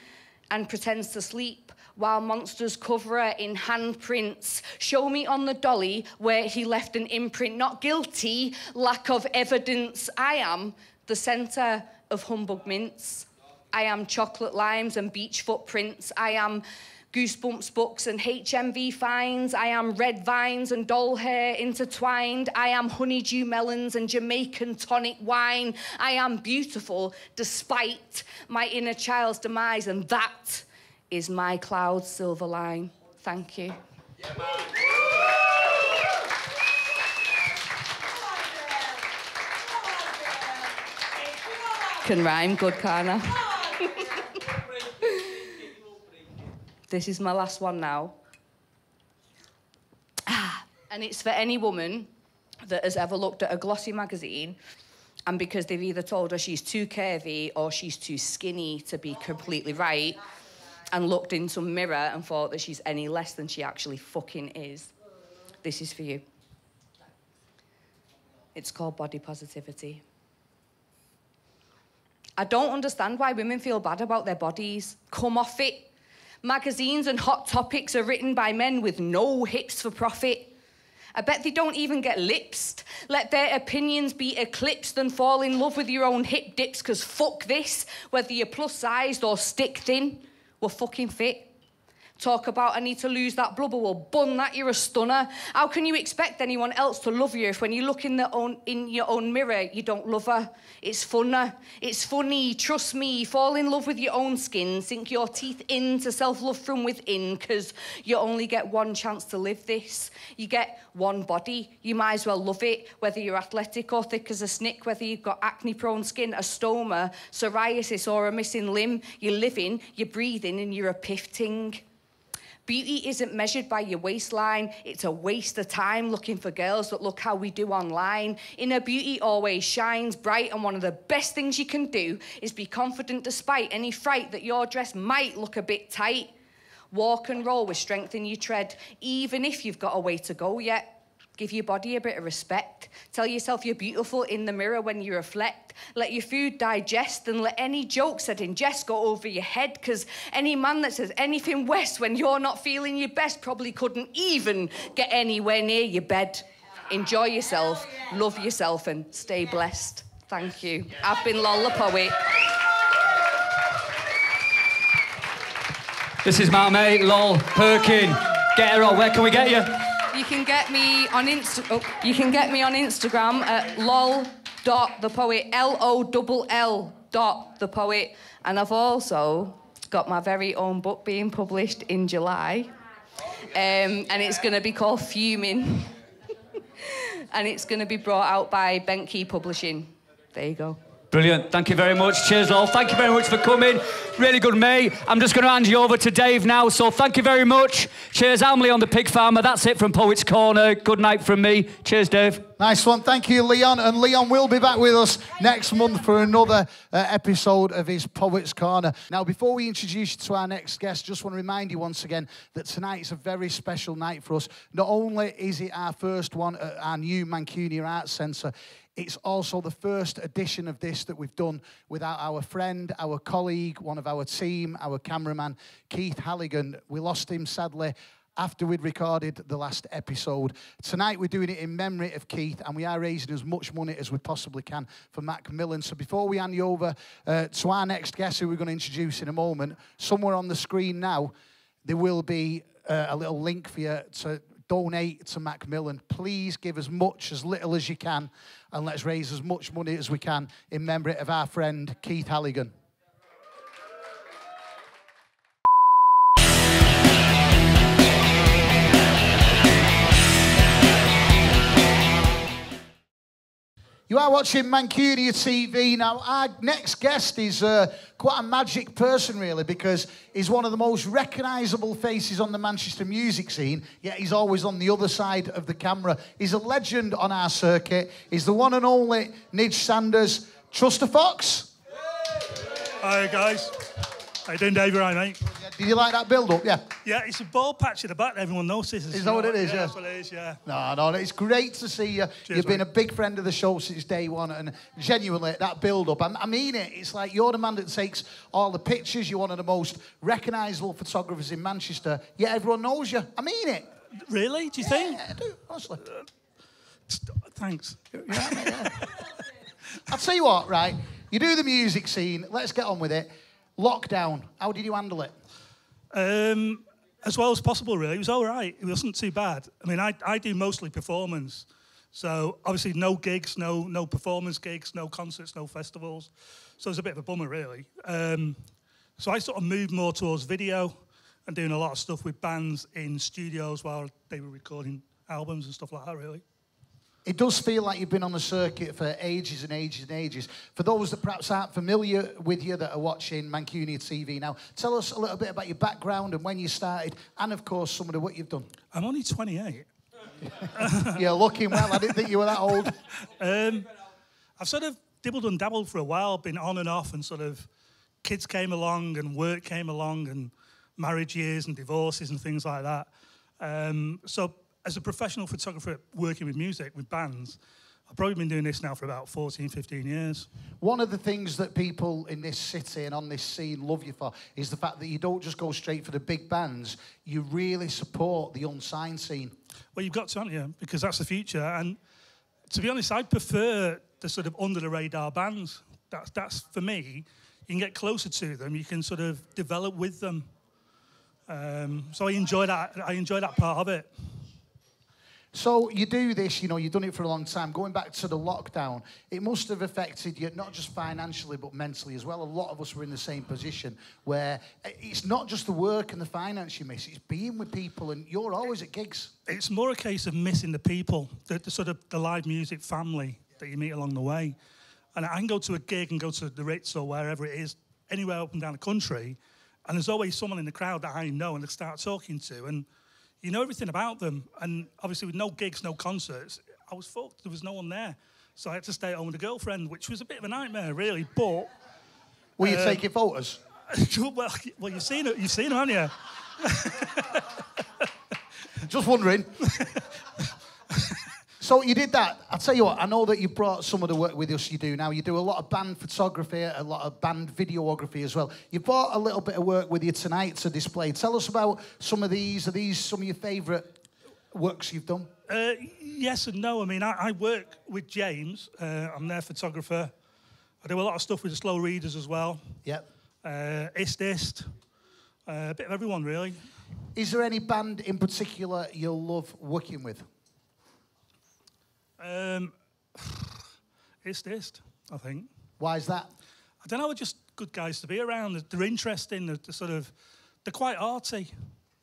and pretends to sleep while monsters cover her in handprints. Show me on the dolly where he left an imprint. Not guilty, lack of evidence. I am the centre of humbug mints. I am chocolate limes and beach footprints. I am Goosebumps books and HMV fines. I am red vines and doll hair intertwined. I am honeydew melons and Jamaican tonic wine. I am beautiful despite my inner child's demise, and that is my cloud silver line. Thank you. Yeah, man. Can rhyme good, can't I? This is my last one now. And it's for any woman that has ever looked at a glossy magazine and because they've either told her she's too curvy or she's too skinny to be completely right and looked in some mirror and thought that she's any less than she actually fucking is. This is for you. It's called body positivity. I don't understand why women feel bad about their bodies. Come off it. Magazines and hot topics are written by men with no hips for profit. I bet they don't even get lipsed. Let their opinions be eclipsed and fall in love with your own hip dips, because fuck this. Whether you're plus-sized or stick-thin, we're fucking fit. Talk about I need to lose that blubber. Well, bun that, you're a stunner. How can you expect anyone else to love you if when you look in your own mirror, you don't love her? It's funner. It's funny. Trust me. Fall in love with your own skin. Sink your teeth into self-love from within, because you only get one chance to live this. You get one body. You might as well love it, whether you're athletic or thick as a snick, whether you've got acne-prone skin, a stoma, psoriasis or a missing limb. You're living, you're breathing, and you're a piff ting. Beauty isn't measured by your waistline. It's a waste of time looking for girls that look how we do online. Inner beauty always shines bright, and one of the best things you can do is be confident despite any fright that your dress might look a bit tight. Walk and roll with strength in your tread, even if you've got a way to go yet. Give your body a bit of respect. Tell yourself you're beautiful in the mirror when you reflect. Let your food digest and let any joke said in jest go over your head, because any man that says anything west when you're not feeling your best probably couldn't even get anywhere near your bed. Enjoy yourself, love yourself, and stay blessed. Thank you. I've been Loll the Poet. This is my mate, Loll, Perkins. Get her on. Where can we get you? You can get me on Instagram at loll.thepoet, LOLL.thepoet. And I've also got my very own book being published in July. And it's going to be called Fuming. And it's going to be brought out by Bentley Publishing. There you go. Brilliant. Thank you very much. Cheers, Loll. Thank you very much for coming. Really good, mate. I'm just going to hand you over to Dave now, so thank you very much. Cheers, I'm Leon the Pig Farmer. That's it from Poets Corner. Good night from me. Cheers, Dave. Nice one. Thank you, Leon. And Leon will be back with us next month for another episode of his Poets Corner. Now, before we introduce you to our next guest, just want to remind you once again that tonight is a very special night for us. Not only is it our first one at our new Mancunia Arts Centre, it's also the first edition of this that we've done without our friend, our colleague, one of our team, our cameraman, Keith Halligan. We lost him, sadly, after we'd recorded the last episode. Tonight, we're doing it in memory of Keith, and we are raising as much money as we possibly can for Macmillan. So before we hand you over to our next guest, who we're going to introduce in a moment, somewhere on the screen now, there will be a little link for you to donate to Macmillan. Please give as much, as little as you can, and let's raise as much money as we can in memory of our friend Keith Halligan. You are watching Mancunia TV. Now, our next guest is quite a magic person, really, because he's one of the most recognisable faces on the Manchester music scene, yet he's always on the other side of the camera. He's a legend on our circuit. He's the one and only Nidge Saunders. Trust a Fox? Hi, guys. How you doing, Dave? All right, mate? Did you like that build-up? Yeah. Yeah, it's a ball patch at the back. Everyone notices. Is that what it is? Yeah, that's what it is, yeah. No, it's great to see you. Cheers, You've been mate. a big friend of the show since day one, and genuinely, that build-up, I mean it. It's like you're the man that takes all the pictures. You're one of the most recognisable photographers in Manchester, yet everyone knows you. I mean it. Really? Do you think? Yeah, I do, honestly. Thanks. Yeah. I'll tell you what, right? You do the music scene. Let's get on with it. Lockdown, how did you handle it? As well as possible, really. It was all right. It wasn't too bad. I mean, I do mostly performance. So, obviously, no gigs, no performance gigs, no concerts, no festivals. So, it was a bit of a bummer, really. So, I sort of moved more towards video and doing a lot of stuff with bands in studios while they were recording albums and stuff like that, really. It does feel like you've been on the circuit for ages and ages and ages. For those that perhaps aren't familiar with you that are watching Mancunia TV now, tell us a little bit about your background and when you started, and of course some of what you've done. I'm only 28. You're looking well. I didn't think you were that old. I've sort of dibbled and dabbled for a while, been on and off, and sort of kids came along and work came along and marriage years and divorces and things like that. So as a professional photographer working with music, with bands, I've probably been doing this now for about 14, 15 years. One of the things that people in this city and on this scene love you for is the fact that you don't just go straight for the big bands, you really support the unsigned scene. Well, you've got to, haven't you? Because that's the future. And to be honest, I prefer the sort of under-the-radar bands. That's for me, you can get closer to them, you can sort of develop with them. So I enjoy that part of it. So you do this, you know, you've done it for a long time. Going back to the lockdown, it must have affected you, not just financially, but mentally as well. A lot of us were in the same position where it's not just the work and the finance you miss, it's being with people, and you're always at gigs. It's more a case of missing the people, the sort of the live music family that you meet along the way. And I can go to a gig and go to the Ritz or wherever it is, anywhere up and down the country, And there's always someone in the crowd that I know and I start talking to, and you know everything about them. And obviously with no gigs, no concerts, I was fucked. There was no one there. So I had to stay at home with a girlfriend, which was a bit of a nightmare, really. But were you taking photos? well, you've seen it. You've seen them, haven't you? Just wondering. So you did that. I'll tell you what, I know that you brought some of the work with us you do now. You do a lot of band photography, a lot of band videography as well. You brought a little bit of work with you tonight to display. Tell us about some of these. Are these some of your favourite works you've done? Yes and no. I mean, I work with James. I'm their photographer. I do a lot of stuff with the slow readers as well. Yep. Ist. A bit of everyone, really. Is there any band in particular you love working with? Ist, I think. Why is that? I don't know, they're just good guys to be around. They're interesting, they're quite arty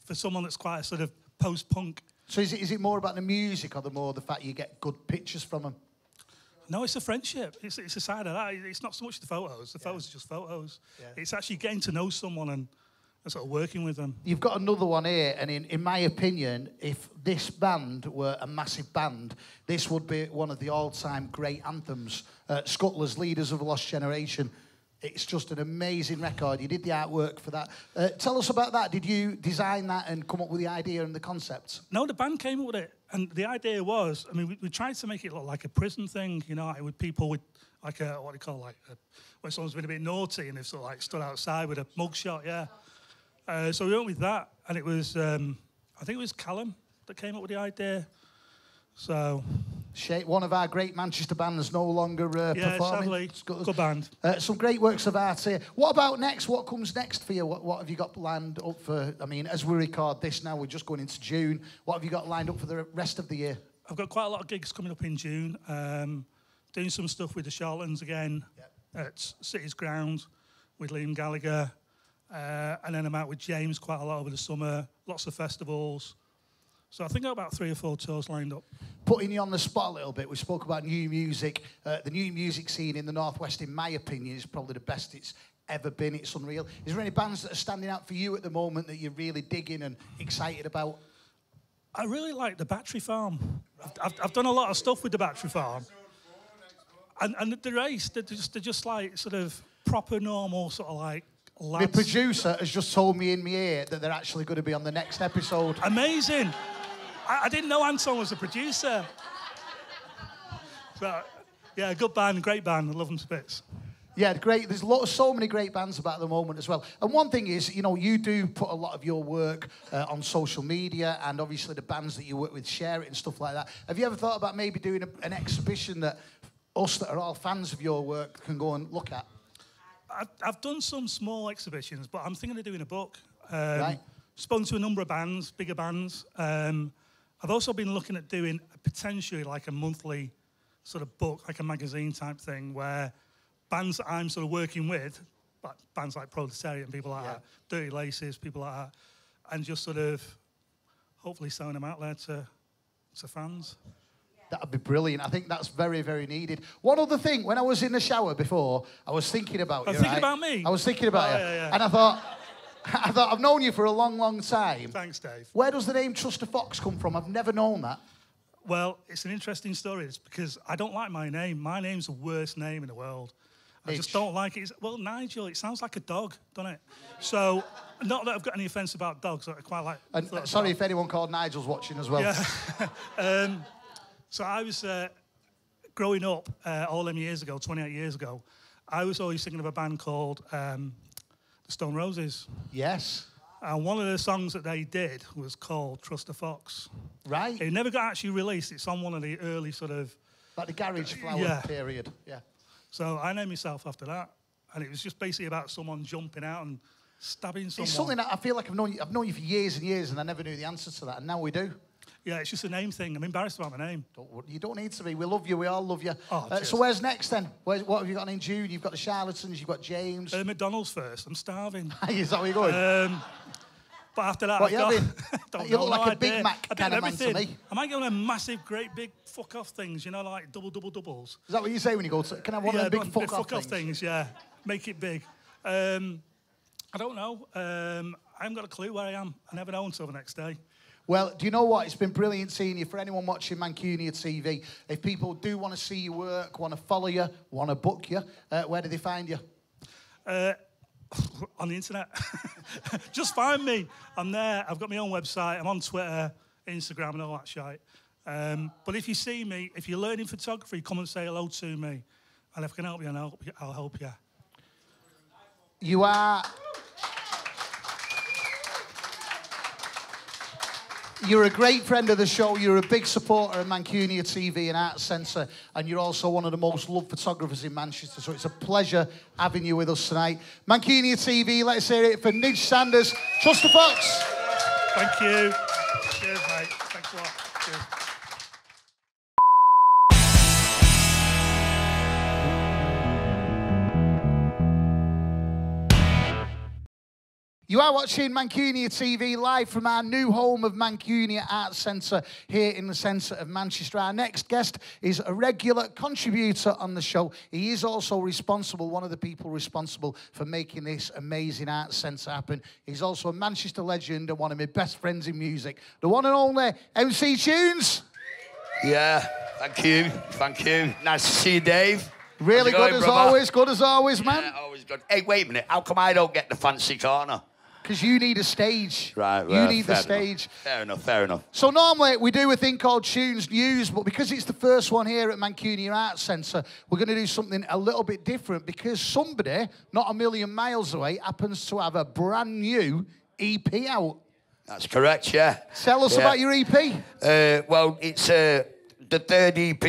for someone that's quite a sort of post-punk. So is it more about the music or the fact you get good pictures from them? No, it's a friendship. It's a side of that. It's not so much the photos. The photos are just photos. Yeah. It's actually getting to know someone and sort of working with them. You've got another one here, and in my opinion, if this band were a massive band, this would be one of the all-time great anthems. Scuttler's Leaders of a Lost Generation. It's just an amazing record. You did the artwork for that. Tell us about that. Did you design that and come up with the idea and the concept? No, the band came up with it. And the idea was, I mean, we tried to make it look like a prison thing, you know, with people with, like, what do you call, when someone's been a bit naughty and they've sort of, like, stood outside with a mugshot, yeah. So we went with that, and it was, I think it was Callum that came up with the idea. So... One of our great Manchester bands no longer performing. Sadly, good band. Some great works of art here. What about next? What comes next for you? What have you got lined up for? I mean, as we record this now, we're just going into June. What have you got lined up for the rest of the year? I've got quite a lot of gigs coming up in June. Doing some stuff with the Charlatans again at City's Ground with Liam Gallagher. And then I'm out with James quite a lot over the summer. Lots of festivals. So I think I've got about 3 or 4 tours lined up. Putting you on the spot a little bit, we spoke about new music. The new music scene in the Northwest, in my opinion, is probably the best it's ever been. It's unreal. Is there any bands that are standing out for you at the moment that you're really digging and excited about? I really like the Battery Farm. I've done a lot of stuff with the Battery Farm. And the race, they're just like sort of proper normal sort of like lads. My producer has just told me in my ear that they're actually going to be on the next episode. Amazing. I didn't know Anton was a producer. But, yeah, good band, great band. I love them to bits. Yeah, great. There's so many great bands about at the moment as well. And one thing is, you know, you do put a lot of your work on social media, and obviously the bands that you work with share it and stuff like that. Have you ever thought about maybe doing an exhibition that us that are all fans of your work can go and look at? I've done some small exhibitions, but I'm thinking of doing a book. Right. Spoken to a number of bands, bigger bands. I've also been looking at doing potentially like a monthly sort of book, like a magazine type thing, where bands that I'm sort of working with, like bands like Proletariat and people like that, Dirty Laces, people like that, and just sort of hopefully selling them out there to fans. That would be brilliant. I think that's very, very needed. One other thing, when I was in the shower before, I was thinking about you. Thinking about me? I was thinking about you. Yeah. And I thought, I've known you for a long, long time. Thanks, Dave. Where does the name Trust a Fox come from? I've never known that. Well, it's an interesting story. It's because I don't like my name. My name's the worst name in the world. I just don't like it. Well, Nigel, it sounds like a dog, doesn't it? So, not that I've got any offence about dogs. I quite like... And sorry if anyone called Nigel's watching as well. Yeah. So I was growing up all them years ago, 28 years ago, I was always thinking of a band called the Stone Roses. Yes. And one of the songs that they did was called Trust a Fox. Right. It never got actually released. It's on one of the early sort of... Like the Garage Flower period. Yeah. So I named myself after that. And it was just basically about someone jumping out and stabbing someone. It's something that I feel like I've known you for years and years, and I never knew the answer to that, and now we do. Yeah, it's just a name thing. I'm embarrassed about my name. You don't need to be. We love you. We all love you. Oh, so where's next then? What have you got in June? You've got the Charlatans. You've got James. McDonald's first. I'm starving. Is that where you're going? But after that, what I've got... You look like a Big Mac kind of man to me. I might go on a massive, great, big fuck-off things, you know, like doubles. Is that what you say when you go to... Can I have one of them big fuck-off things? Yeah, make it big. And I don't know. I haven't got a clue where I am. I never know until the next day. Well, do you know what? It's been brilliant seeing you. For anyone watching Mancunia TV, if people do want to see your work, want to follow you, want to book you, where do they find you? On the internet. Just find me. I'm there. I've got my own website. I'm on Twitter, Instagram, and all that shit. But if you see me, if you're learning photography, come and say hello to me. And if I can help you, I'll help you. You are... You're a great friend of the show. You're a big supporter of Mancunia TV and Arts Centre, and you're also one of the most loved photographers in Manchester. So it's a pleasure having you with us tonight. Mancunia TV, let's hear it for Nidge Saunders. Trust the Fox. Thank you. Cheers, mate. Thanks a lot. Cheers. You are watching Mancunia TV live from our new home of Mancunia Arts Centre here in the centre of Manchester. Our next guest is a regular contributor on the show. He is also one of the people responsible for making this amazing arts centre happen. He's also a Manchester legend and one of my best friends in music. The one and only MC Tunes. Yeah, thank you. Thank you. Nice to see you, Dave. Really good as always. Good as always, man. Yeah, always good. Hey, wait a minute. How come I don't get the fancy corner? Because you need a stage. Right, you need the stage. Fair enough, fair enough. So normally we do a thing called Tunes News, but because it's the first one here at Mancunia Arts Centre, we're going to do something a little bit different because somebody, not a million miles away, happens to have a brand new EP out. That's correct, yeah. Tell us about your EP. Well, it's the third EP,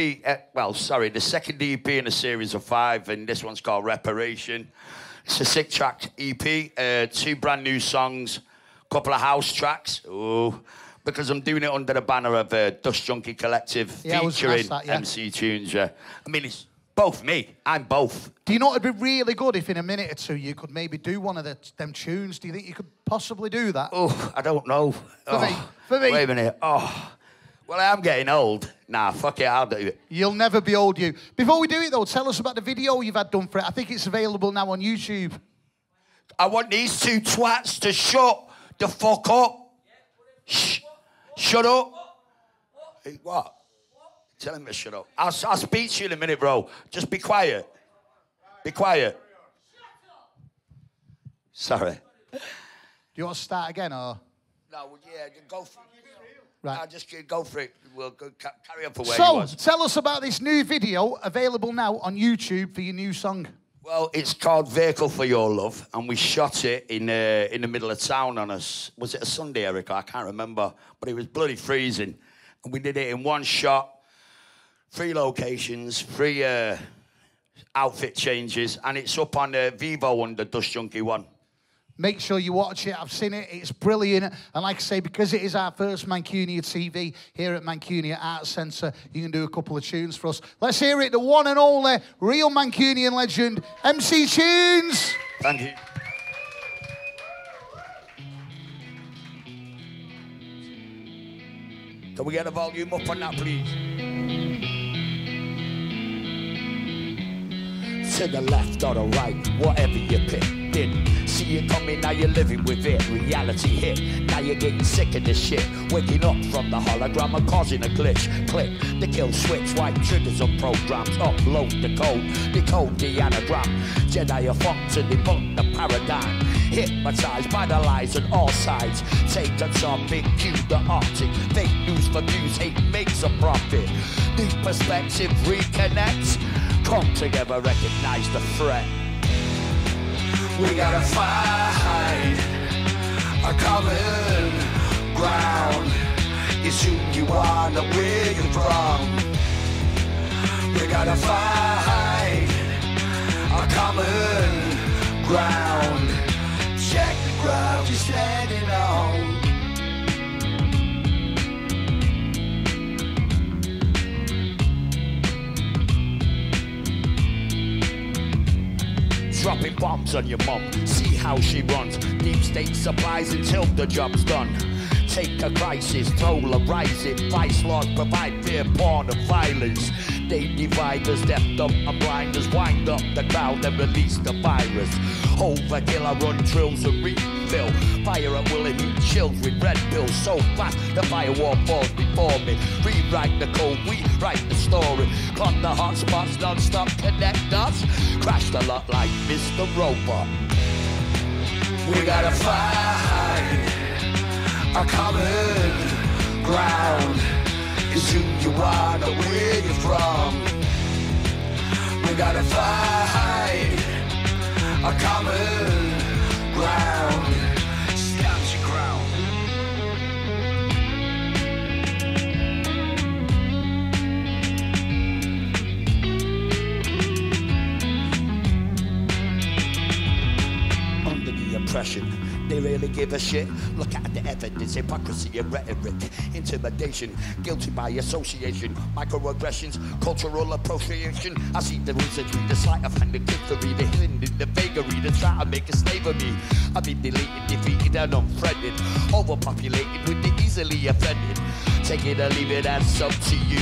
the second EP in a series of 5, and this one's called Reparation. It's a 6-track EP, 2 brand new songs, a couple of house tracks. Oh, because I'm doing it under the banner of Dust Junkie Collective, featuring MC Tunes. I mean, it's both me. I'm both. Do you know it'd be really good if in a minute or two you could maybe do one of them tunes? Do you think you could possibly do that? Oh, I don't know. For me. Wait a minute. Oh. Well, I am getting old. Nah, fuck it, I'll do it. You'll never be old, you. Before we do it, though, tell us about the video you've had done for it. I think it's available now on YouTube. I want these 2 twats to shut the fuck up. Shh. Shut up. Hey, what? Tell him to shut up. I'll speak to you in a minute, bro. Just be quiet. Be quiet. Sorry. Do you want to start again, or...? No, yeah, go for it. Right. I'll just go for it. We'll go carry on for where you was. So, tell us about this new video available now on YouTube for your new song. Well, it's called Vehicle for Your Love, and we shot it in the middle of town on was it a Sunday, Erica? I can't remember, but it was bloody freezing. And we did it in one shot, 3 locations, 3 outfit changes, and it's up on Vivo on the Dust Junkie one. Make sure you watch it. I've seen it. It's brilliant. And like I say, because it is our first Mancunia TV here at Mancunia Arts Centre, you can do a couple of tunes for us. Let's hear it. The one and only real Mancunian legend, MC Tunes. Thank you. Can we get the volume up on that, please? To the left or the right, whatever you pick. Didn't see it coming, now you're living with it. Reality hit, now you're getting sick of this shit. Waking up from the hologram and causing a glitch. Click the kill switch, white triggers on programs. Upload the code, decode the anagram. Jedi are funk to debunk the paradigm. Hypnotized by the lies on all sides. Take a topic, cue the optic. Fake news for views, hate makes a profit. New perspective reconnects. Come together, recognize the threat. We gotta find a common ground. It's who you are, not where you're from. We gotta find a common ground. Check the ground you're standing on. Dropping bombs on your mum, see how she runs. Deep state supplies until the job's done. Take a crisis, polarize it. Vice lord provide fear, porn and violence. They divide us, deaf, dumb and blind us. Wind up the crowd and release the virus. Overkill, I run drills and refill. Fire at will and heat chills with red pills. So fast, the firewall falls before me. Rewrite the code, we write the story. Clock the hot spots, non-stop, connect us. Crash the lot like Mr. Robot. We gotta find a common ground. Is who you are, not where you're from. We gotta find a common ground. Stand your ground. Under the impression they really give a shit. Look at the evidence, hypocrisy and rhetoric. Intimidation, guilty by association. Microaggressions, cultural appropriation. I see the wizardry, the sleight of hand, the kickery, the hidden in the vagary, the try to make a slave of me. I've been deleted, defeated and unfriended. Overpopulated with the easily offended. Take it or leave it, that's up to you.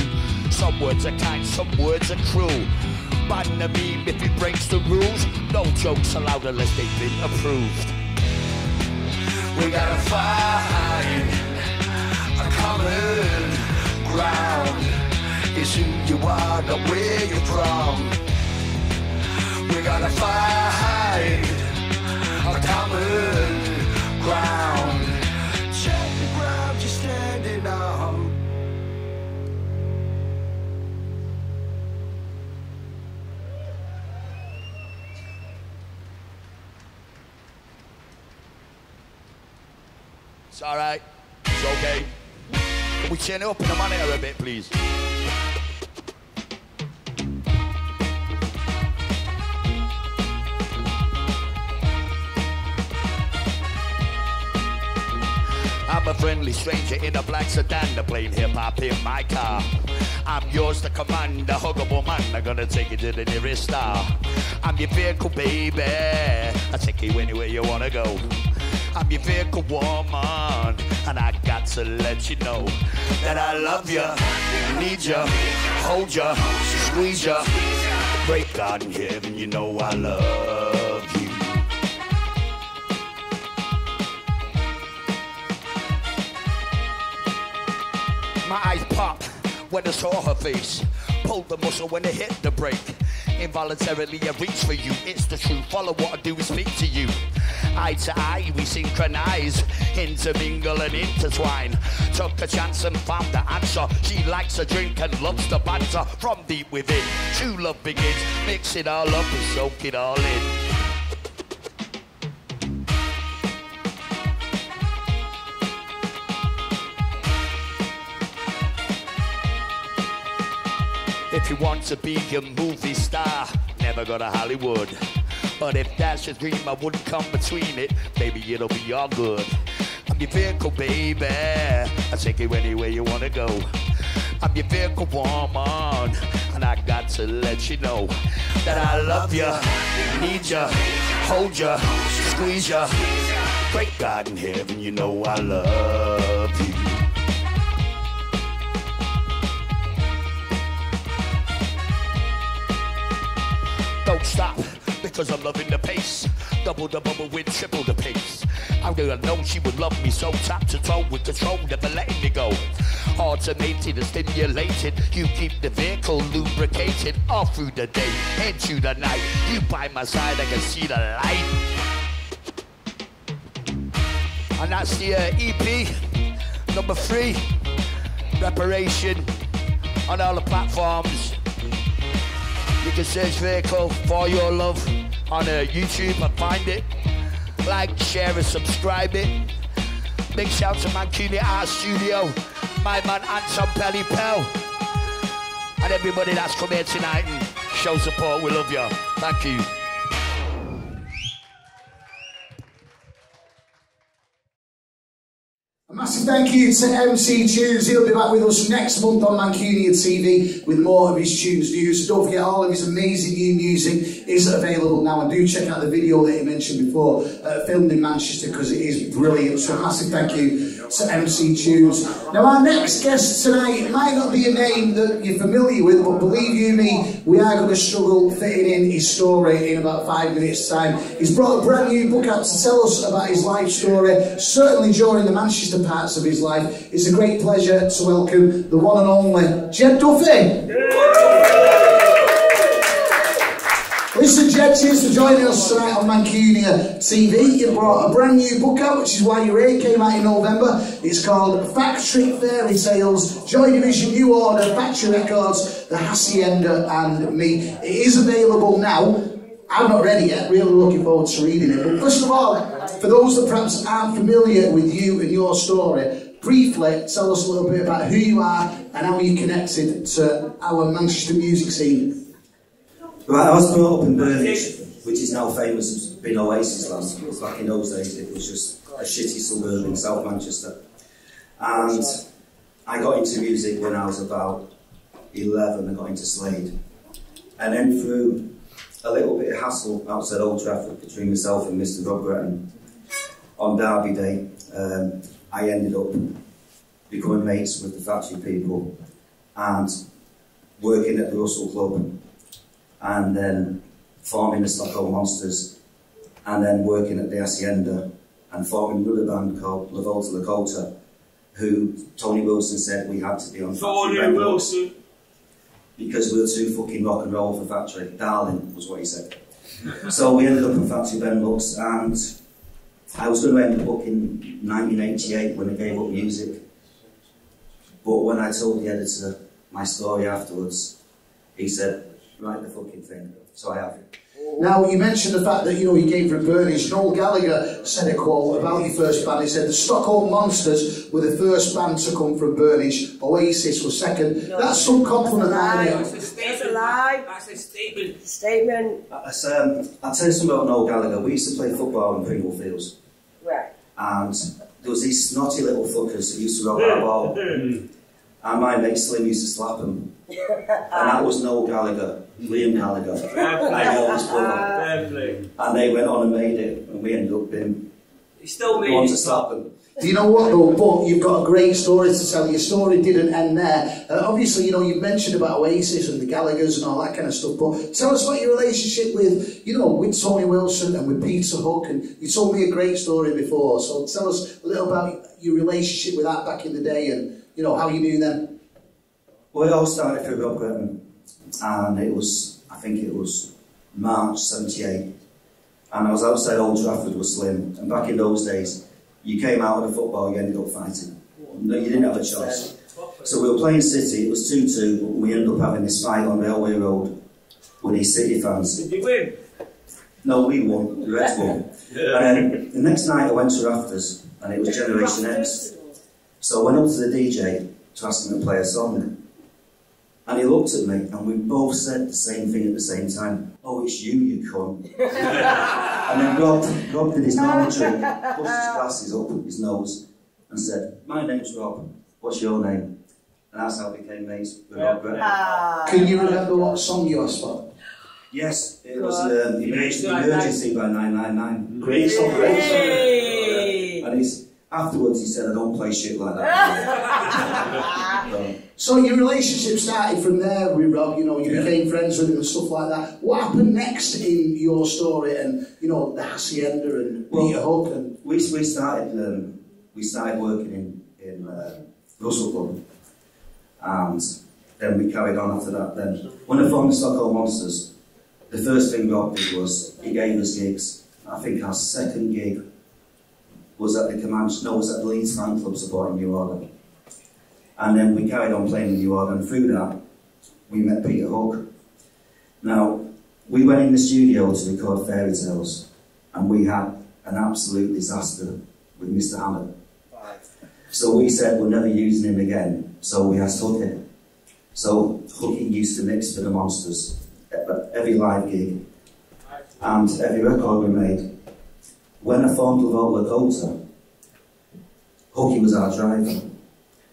Some words are kind, some words are cruel. Ban the meme if it breaks the rules. No jokes allowed unless they've been approved. We gotta find a common ground. It's who you are, not where you're from. We gotta find a common ground. Check the ground you're standing on. It's all right. It's okay. Can we turn it up in the monitor a bit, please? I'm a friendly stranger in a black sedan, playing hip-hop in my car. I'm yours to command, a huggable man. I'm gonna take you to the nearest star. I'm your vehicle, baby. I take you anywhere you wanna go. I'm your vehicle, woman, and I got to let you know that I love you, need you, hold you, squeeze you. Great God in heaven, you know I love you. My eyes pop when I saw her face. Pulled the muscle when it hit the brake. Involuntarily I reach for you, it's the truth. Follow what I do is speak to you. Eye to eye we synchronize, intermingle and intertwine. Took a chance and found the answer. She likes a drink and loves the banter. From deep within, true love begins. Mix it all up and soak it all in. If you want to be a movie star, never go to Hollywood. But if that's your dream, I wouldn't come between it. Maybe it'll be all good. I'm your vehicle, baby. I take you anywhere you wanna go. I'm your vehicle, woman, and I got to let you know that I love you, need you, hold you, squeeze you. Great God in heaven, you know I love you. Don't stop, because I'm loving the pace. Double the bubble with triple the pace. I would have known she would love me so top to toe with control, never letting me go. Automated and stimulated, you keep the vehicle lubricated all through the day, into the night. You by my side, I can see the light. And that's the EP, number 3, Reparation, on all the platforms. You can search Vehicle for Your Love on YouTube and find it. Like, share and subscribe it. Big shout to Mancunia Arts Studio, my man Anton Pelly Pell, and everybody that's come here tonight and show support. We love you. Thank you. A massive thank you to MC Tunes. He'll be back with us next month on Mancunia TV with more of his Tunes news. Don't forget, all of his amazing new music is available now, and do check out the video that he mentioned before, filmed in Manchester, because it is brilliant. So a massive thank you to MC Tunes. Now, our next guest tonight might not be a name that you're familiar with, but believe you me, we are going to struggle fitting in his story in about 5 minutes' time. He's brought a brand new book out to tell us about his life story, certainly during the Manchester parts of his life. It's a great pleasure to welcome the one and only Ged Duffy. Listen, Ged, cheers for joining us tonight on Mancunia TV. You brought a brand new book out, which is why you're here. It came out in November. It's called Factory Fairy Tales, Joy Division, New Order, Factory Records, The Hacienda and Me. It is available now. I'm not ready yet, really looking forward to reading it. But first of all, for those that perhaps aren't familiar with you and your story, briefly tell us a little bit about who you are and how you connected to our Manchester music scene. Right, I was brought up in Burnage, which is now famous as being Oasis last year. Back in those days, it was just a shitty suburb in South Manchester. And I got into music when I was about 11. I got into Slade. And then through a little bit of hassle outside Old Trafford between myself and Mr. Rob Gretton on Derby Day, I ended up becoming mates with the factory people and working at the Russell Club, and then forming the Stockholm Monsters, and then working at the Hacienda, and forming another band called La Volta Lakota, who Tony Wilson said we had to be on Factory Wilson because we were too fucking rock and roll for Factory. Darling was what he said. So we ended up in Factory Benelux, and I was going to end up in 1988 when I gave up music. But when I told the editor my story afterwards, he said, write the fucking thing. So I have. Now, you mentioned the fact that, you came from Burnage. Noel Gallagher said a quote about your first band. He said, the Stockholm Monsters were the first band to come from Burnage. Oasis was second. No, that's some compliment, that's a lie. That's a statement. I'll tell you something about Noel Gallagher. We used to play football in Pringle Fields. Right. And there was these snotty little fuckers that used to rob our ball. And my mate Slim used to slap them. And that was Noel Gallagher, Liam Gallagher. I know his brother. And they went on and made it, and we ended up being the ones to slap them. Do you know what though? But you've got a great story to tell. Your story didn't end there. Obviously, you mentioned about Oasis and the Gallaghers and all that kind of stuff. But tell us about your relationship with, with Tony Wilson and with Peter Hook. And you told me a great story before. So tell us a little about your relationship with that back in the day, and how you knew them. Well, it all started through Rob Gretton, and I think it was March '78, and I was outside Old Trafford with Slim, and back in those days, you came out of the football, you ended up fighting. No, you didn't have a choice. So we were playing City, it was 2-2, but we ended up having this fight on Railway Road with these City fans. Did you win? No, we won, the Reds won. And then the next night I went to Rafters, and it was Generation X. So I went up to the DJ to ask him to play a song. And he looked at me, and we both said the same thing at the same time. Oh, it's you cunt. And then Rob did his normal trick, pushed his glasses up his nose, and said, my name's Rob, what's your name? And that's how we became mates with Rob Gretton. Can you remember what song you asked for? Yes, it was Emergency by 999. Great song, great song. And afterwards he said, I don't play shit like that. So your relationship started from there with Rob, you became friends with him and stuff like that. What happened next in your story and, the Hacienda and Peter Hook? And we started working in Russell Club, and then we carried on after that. Then when I formed the Stockholm Monsters, the first thing Rob did was he gave us gigs. I think our second gig was at the Leeds fan club supporting New Order. And then we carried on playing with New Order, and through that, we met Peter Hook. Now, we went in the studio to record Fairy Tales, and we had an absolute disaster with Mr. Hammond. So we said we're never using him again, so we asked Hookie. So Hookie used to mix for the Monsters, every live gig, and every record we made. When I formed La Volta Lakota, Hooky was our driver.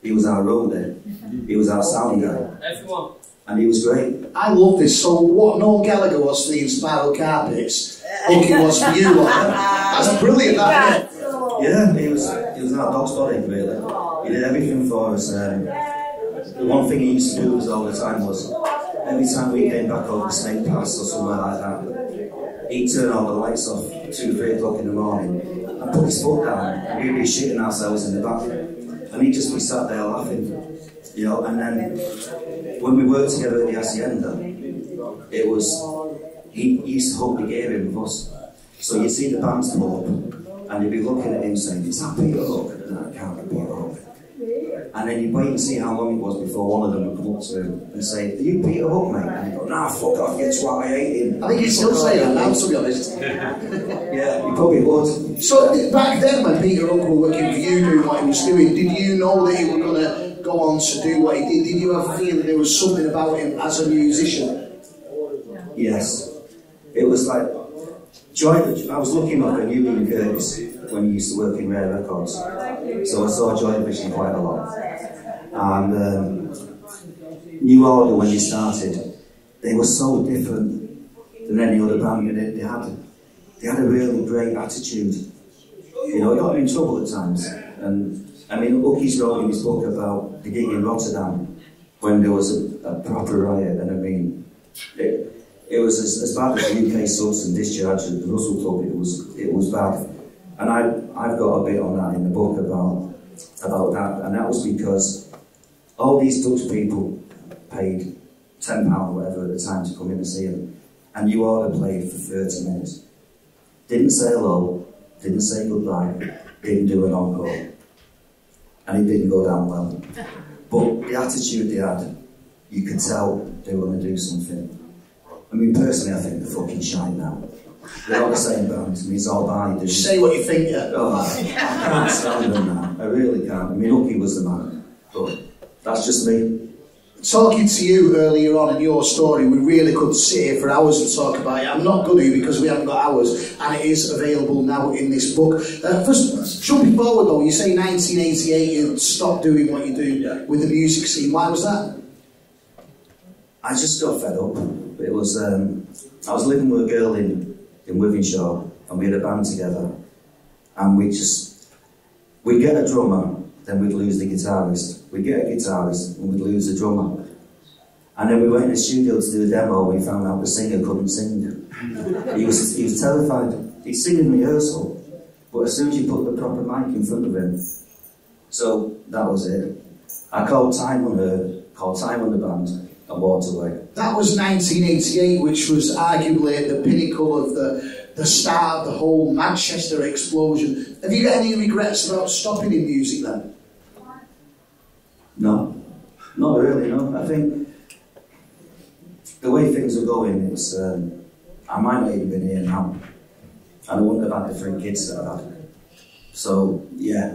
He was our roadie. He was our sound guy. Everyone. And he was great. I love this. So what Noel Gallagher was for the Inspiral Carpets, Hooky was for you. That's brilliant, that, isn't it? Yeah, he was our dog's body, really. He did everything for us. The one thing he used to do was all the time was, every time we came back over Snake Pass or somewhere like that, he'd turn all the lights off 2, 3 o'clock in the morning and put his foot down, and we'd be shitting ourselves in the back. And he'd just be sat there laughing, you know. And then when we worked together at the Hacienda, it was, he used to hook the gear in with us. So you'd see the bands come up, and you'd be looking at him saying, "Is that Peter Hook?" No, it can't be Peter Hook. And then you'd wait and see how long it was before one of them would come up to him and say, "Are you Peter Hook, mate?" And he'd go, "Nah, fuck off, you twat, I hate him." I think he'd still say that now, to be honest. Yeah, he probably would. So back then, when Peter Hook were working for you, doing what he was doing, did you know that he was going to go on to do what he did? Did you have a feeling there was something about him as a musician? Yes. It was like, I was looking up at New Lee Curtis when he used to work in Rare Records. So I saw Joy Division quite a lot. And New Order, when they started, they were so different than any other band. They had a really great attitude. You know, it got them in trouble at times. And I mean, Hooky's wrote in his book about the gig in Rotterdam when there was a proper riot, and I mean, it was as bad as the UK subs and discharge at the Russell Club. It was bad, and I've got a bit on that in the book about that, and that was because all these Dutch people paid £10 or whatever at the time to come in and see them, and you ought to play for 30 minutes. Didn't say hello, didn't say goodbye, didn't do an encore, and it didn't go down well. But the attitude they had, you could tell they were going to do something. I mean, personally, I think they're fucking shite now. They're not the same band. I mean, it's all Barney doing. Say what you think, yeah. Oh, I can't stand them now. I really can't. I mean, Hooky was the man. But that's just me. Talking to you earlier on in your story, we really could sit here for hours and talk about it. I'm not going to because we haven't got hours, and it is available now in this book. First, jumping forward though, you say 1988 you stopped doing what you do with the music scene. Why was that? I just got fed up. It was, I was living with a girl in Wivenshaw, and we had a band together, and we'd get a drummer, then we'd lose the guitarist. We'd get a guitarist, and we'd lose the drummer. And then we went in the studio to do a demo, and we found out the singer couldn't sing. He was terrified. He'd sing in rehearsal, but as soon as you put the proper mic in front of him, so that was it. I called time on the band, and walked away. That was 1988, which was arguably at the pinnacle of the start of the whole Manchester explosion. Have you got any regrets about stopping in music then? No, not really, no. I think the way things are going, it's, I might not even been here now, and I wouldn't have had the 3 kids that I had. So, yeah,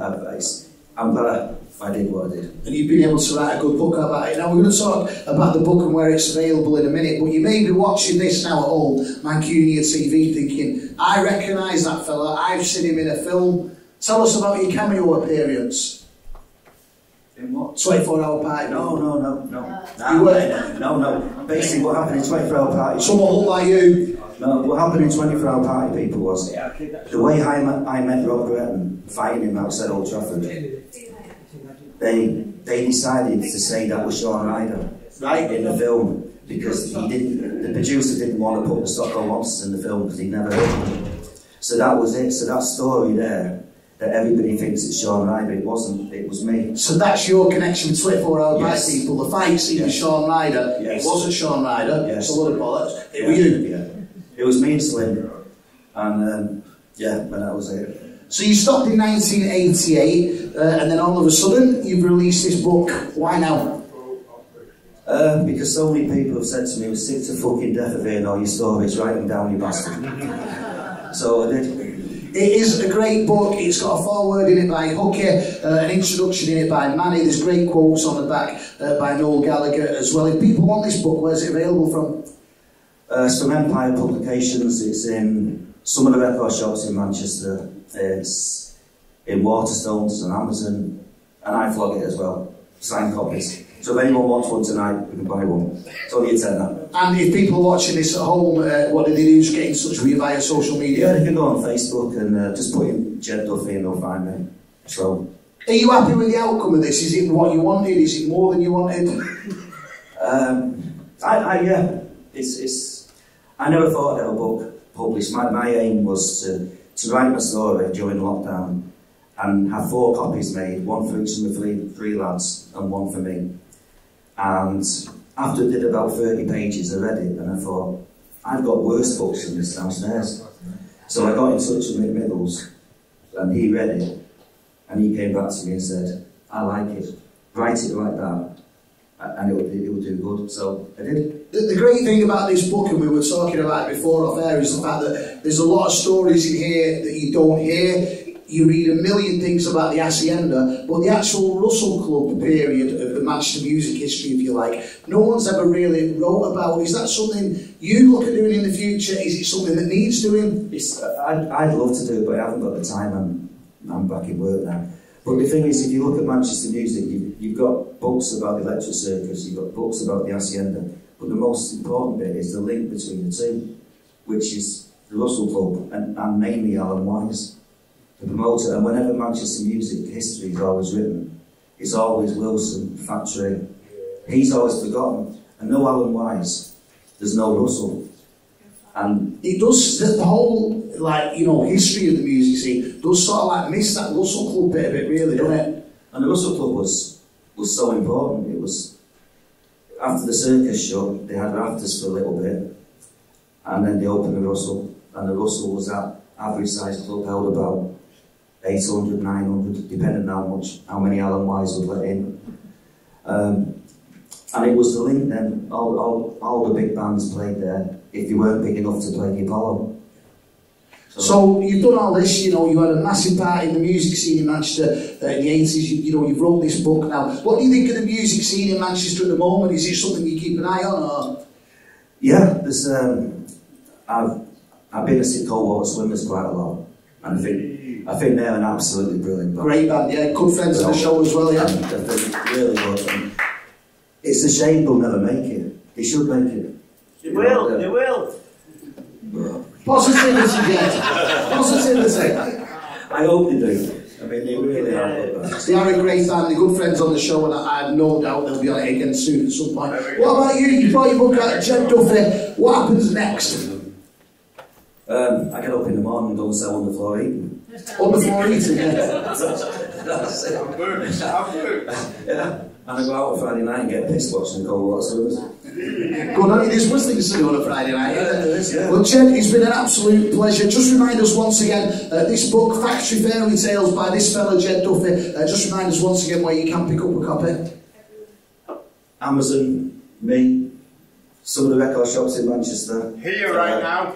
I'm glad I did what I did. And you've been able to write a good book about it. Now, we're going to talk about the book and where it's available in a minute, but you may be watching this now at home, Mancunia TV, thinking, I recognise that fella, I've seen him in a film. Tell us about your cameo appearance. In what? 24-hour Party. No. You weren't? No. Basically, what happened in 24-hour Party... Someone look like you. No, what happened in 24-hour Party, people, was the way I met Rob Gretton fighting him outside Old Trafford. They decided to say that was Sean Ryder, right, in the film, because the producer didn't want to put the Stockholm Monsters in the film because he'd never heard of them. So that was it. So that story there, that everybody thinks it's Sean Ryder, it wasn't, it was me. So that's your connection with 24-hour Party people. The fight scene with Sean Ryder, it wasn't Sean Ryder, it's a lot of bollocks. It was you. Yeah. It was me and Slim, and and that was it. So you stopped in 1988, and then all of a sudden you've released this book. Why now? Because so many people have said to me, we're sick to fucking death of hearing all your stories, write them down, you bastard. So I did. It is a great book. It's got a foreword in it by Hooky, an introduction in it by Manny. There's great quotes on the back by Noel Gallagher as well. If people want this book, where's it available from? It's from Empire Publications. It's in some of the record shops in Manchester. It's in Waterstones and Amazon, and I flog it as well, signed copies. So if anyone wants one tonight, we can buy one. It's only a tenner. And if people are watching this at home, what do they do? Just get in touch with you via social media? Yeah, they can go on Facebook and just put in Ged Duffy and they'll find me. So, are you happy with the outcome of this? Is it what you wanted? Is it more than you wanted? Yeah. I never thought I'd have a book published. My aim was to write my story during lockdown and have 4 copies made, one for each of the three lads and one for me. And after I did about 30 pages, I read it and I thought, I've got worse books than this downstairs. So I got in touch with Mick Middles and he read it and he came back to me and said, I like it, write it like that and it will do good. So I did. The great thing about this book, and we were talking about it before off air, is the fact that there's a lot of stories in here that you don't hear. You read a million things about the Hacienda, but the actual Russell Club period of the Manchester music history, if you like, no one's ever really wrote about. Is that something you look at doing in the future? Is it something that needs doing? I'd love to do it, but I haven't got the time. I'm back in work now. But the thing is, if you look at Manchester music, you've got books about the Electric Circus, you've got books about the Hacienda, but the most important bit is the link between the two, which is the Russell Club and mainly Alan Wise, the promoter. And whenever Manchester music history is always written, it's always Wilson, Factory. He's always forgotten. And no Alan Wise, there's no Russell. And it does, the whole, history of the music scene does sort of miss that Russell Club bit a bit, really, doesn't it? And the Russell Club was so important. It was, after the circus show, they had rafters for a little bit, and then they opened the Russell, and the Russell was that average sized club, held about 800, 900, depending on how many Alan Wise would let in. And it was the link then, all the big bands played there, if you weren't big enough to play the Apollo. So you've done all this, you had a massive part in the music scene in Manchester in the 80s, you've wrote this book now. What do you think of the music scene in Manchester at the moment? Is it something you keep an eye on, or? Yeah, there's, I've been to see Cold Water Swimmers quite a lot, and I think they're an absolutely brilliant band. Great band, yeah, good friends of the show as well, yeah. They're really good. And it's a shame they'll never make it. They should make it. They will. Positivity, yeah. Positivity. I hope they do. I mean, they really are. They are a great band, they're good friends on the show, and I have no doubt they'll be on it again soon at some point. What about you? You brought your book out, Ged Duffy. What happens next? I get up in the morning and go and sell on the floor eating. On the floor eating, yeah. That's it. Yeah. And I go out on Friday night and get pissed watching Cold Water Swimmers. Good on you, there's worse things to do on a Friday night. Yeah. Well, Ged, it's been an absolute pleasure. Just remind us once again, this book, Factory Fairy Tales by this fellow Ged Duffy, just remind us once again where you can pick up a copy. Amazon, me, some of the record shops in Manchester. Here right now.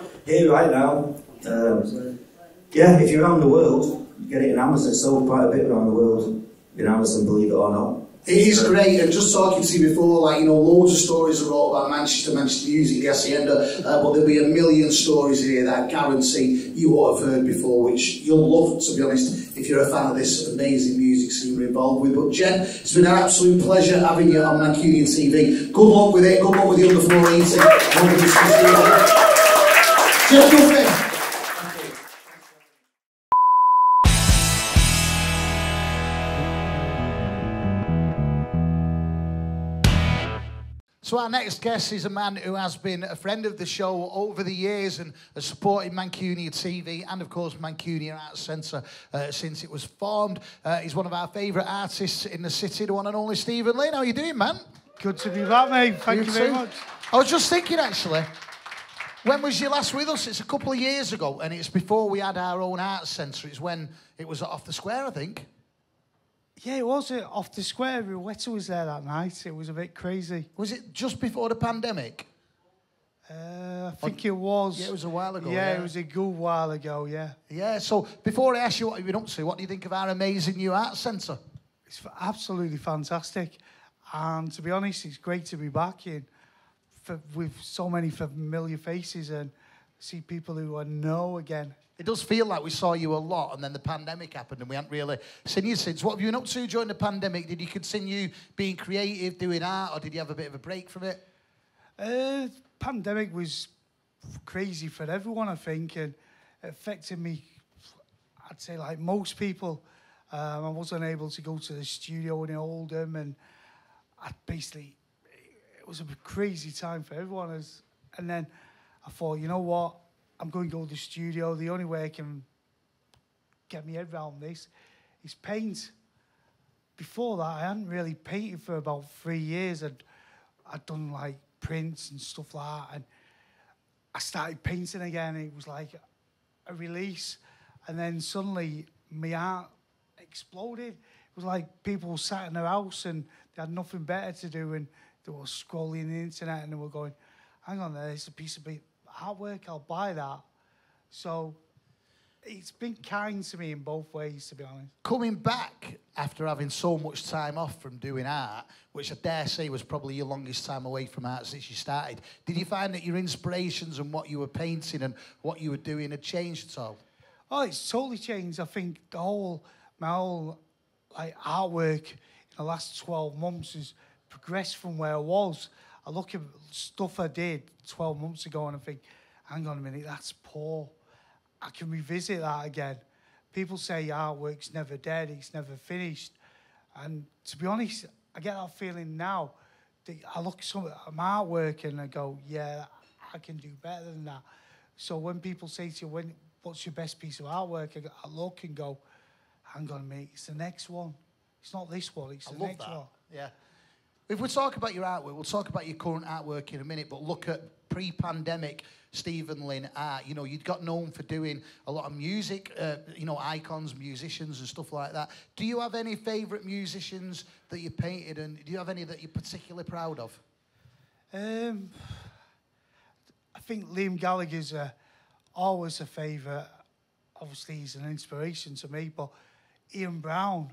Yeah, if you're around the world, you get it in Amazon. It's sold quite a bit around the world in Amazon, believe it or not. It is great, and just talking to you before, loads of stories are wrote about Manchester music, the Hacienda, but there'll be a million stories here that I guarantee you won't have heard before, which you'll love, to be honest, if you're a fan of this amazing music scene we're involved with. But Ged, it's been an absolute pleasure having you on Mancunia TV. Good luck with it, good luck with the underfloor eating. Ged Duffy. So our next guest is a man who has been a friend of the show over the years and has supported Mancunia TV and, of course, Mancunia Arts Centre since it was formed. He's one of our favourite artists in the city, the one and only Stephen Lynn. How are you doing, man? Good to be back, mate. Thank you very much. I was just thinking, actually, when was you last with us? It's a couple of years ago, and it's before we had our own arts centre. It's when it was off the square, I think. Yeah, it was off the square. Weta was there that night. It was a bit crazy. Was it just before the pandemic? I think it was. Yeah, it was a while ago. Yeah, it was a good while ago, yeah. Yeah, so before I ask you what you've been up to, what do you think of our amazing new arts centre? It's absolutely fantastic. And to be honest, it's great to be back in with so many familiar faces and see people who I know again. It does feel like we saw you a lot, and then the pandemic happened, and we haven't really seen you since. What have you been up to during the pandemic? Did you continue being creative, doing art, or did you have a bit of a break from it? Pandemic was crazy for everyone, I think, and it affected me, I'd say, like most people. I wasn't able to go to the studio in Oldham, and it was a crazy time for everyone. And then I thought, you know what? I'm going to go to the studio. The only way I can get my head around this is paint. Before that, I hadn't really painted for about 3 years. I'd done like prints and stuff like that, and I started painting again. It was like a release, and then suddenly my art exploded. It was like people sat in their house and they had nothing better to do, and they were scrolling the internet and they were going, hang on, there's a piece of artwork, I'll buy that. So it's been kind to me in both ways, to be honest. Coming back after having so much time off from doing art, which I dare say was probably your longest time away from art since you started, did you find that your inspirations and what you were painting and what you were doing had changed at all? Oh, it's totally changed. I think my whole like artwork in the last 12 months has progressed from where I was. I look at stuff I did 12 months ago and I think, hang on a minute, that's poor. I can revisit that again. People say artwork's never dead, it's never finished. And to be honest, I get that feeling now. I look at my artwork and I go, yeah, I can do better than that. So when people say to you, what's your best piece of artwork? I look and go, hang on a minute, it's the next one. It's not this one, it's the next one. Yeah. If we talk about your artwork, we'll talk about your current artwork in a minute, but look at pre-pandemic Stephen Lynn art. You know, you'd got known for doing a lot of music, you know, icons, musicians and stuff like that. Do you have any favourite musicians that you painted, and do you have any that you're particularly proud of? I think Liam Gallagher's always a favourite. Obviously, he's an inspiration to me, but Ian Brown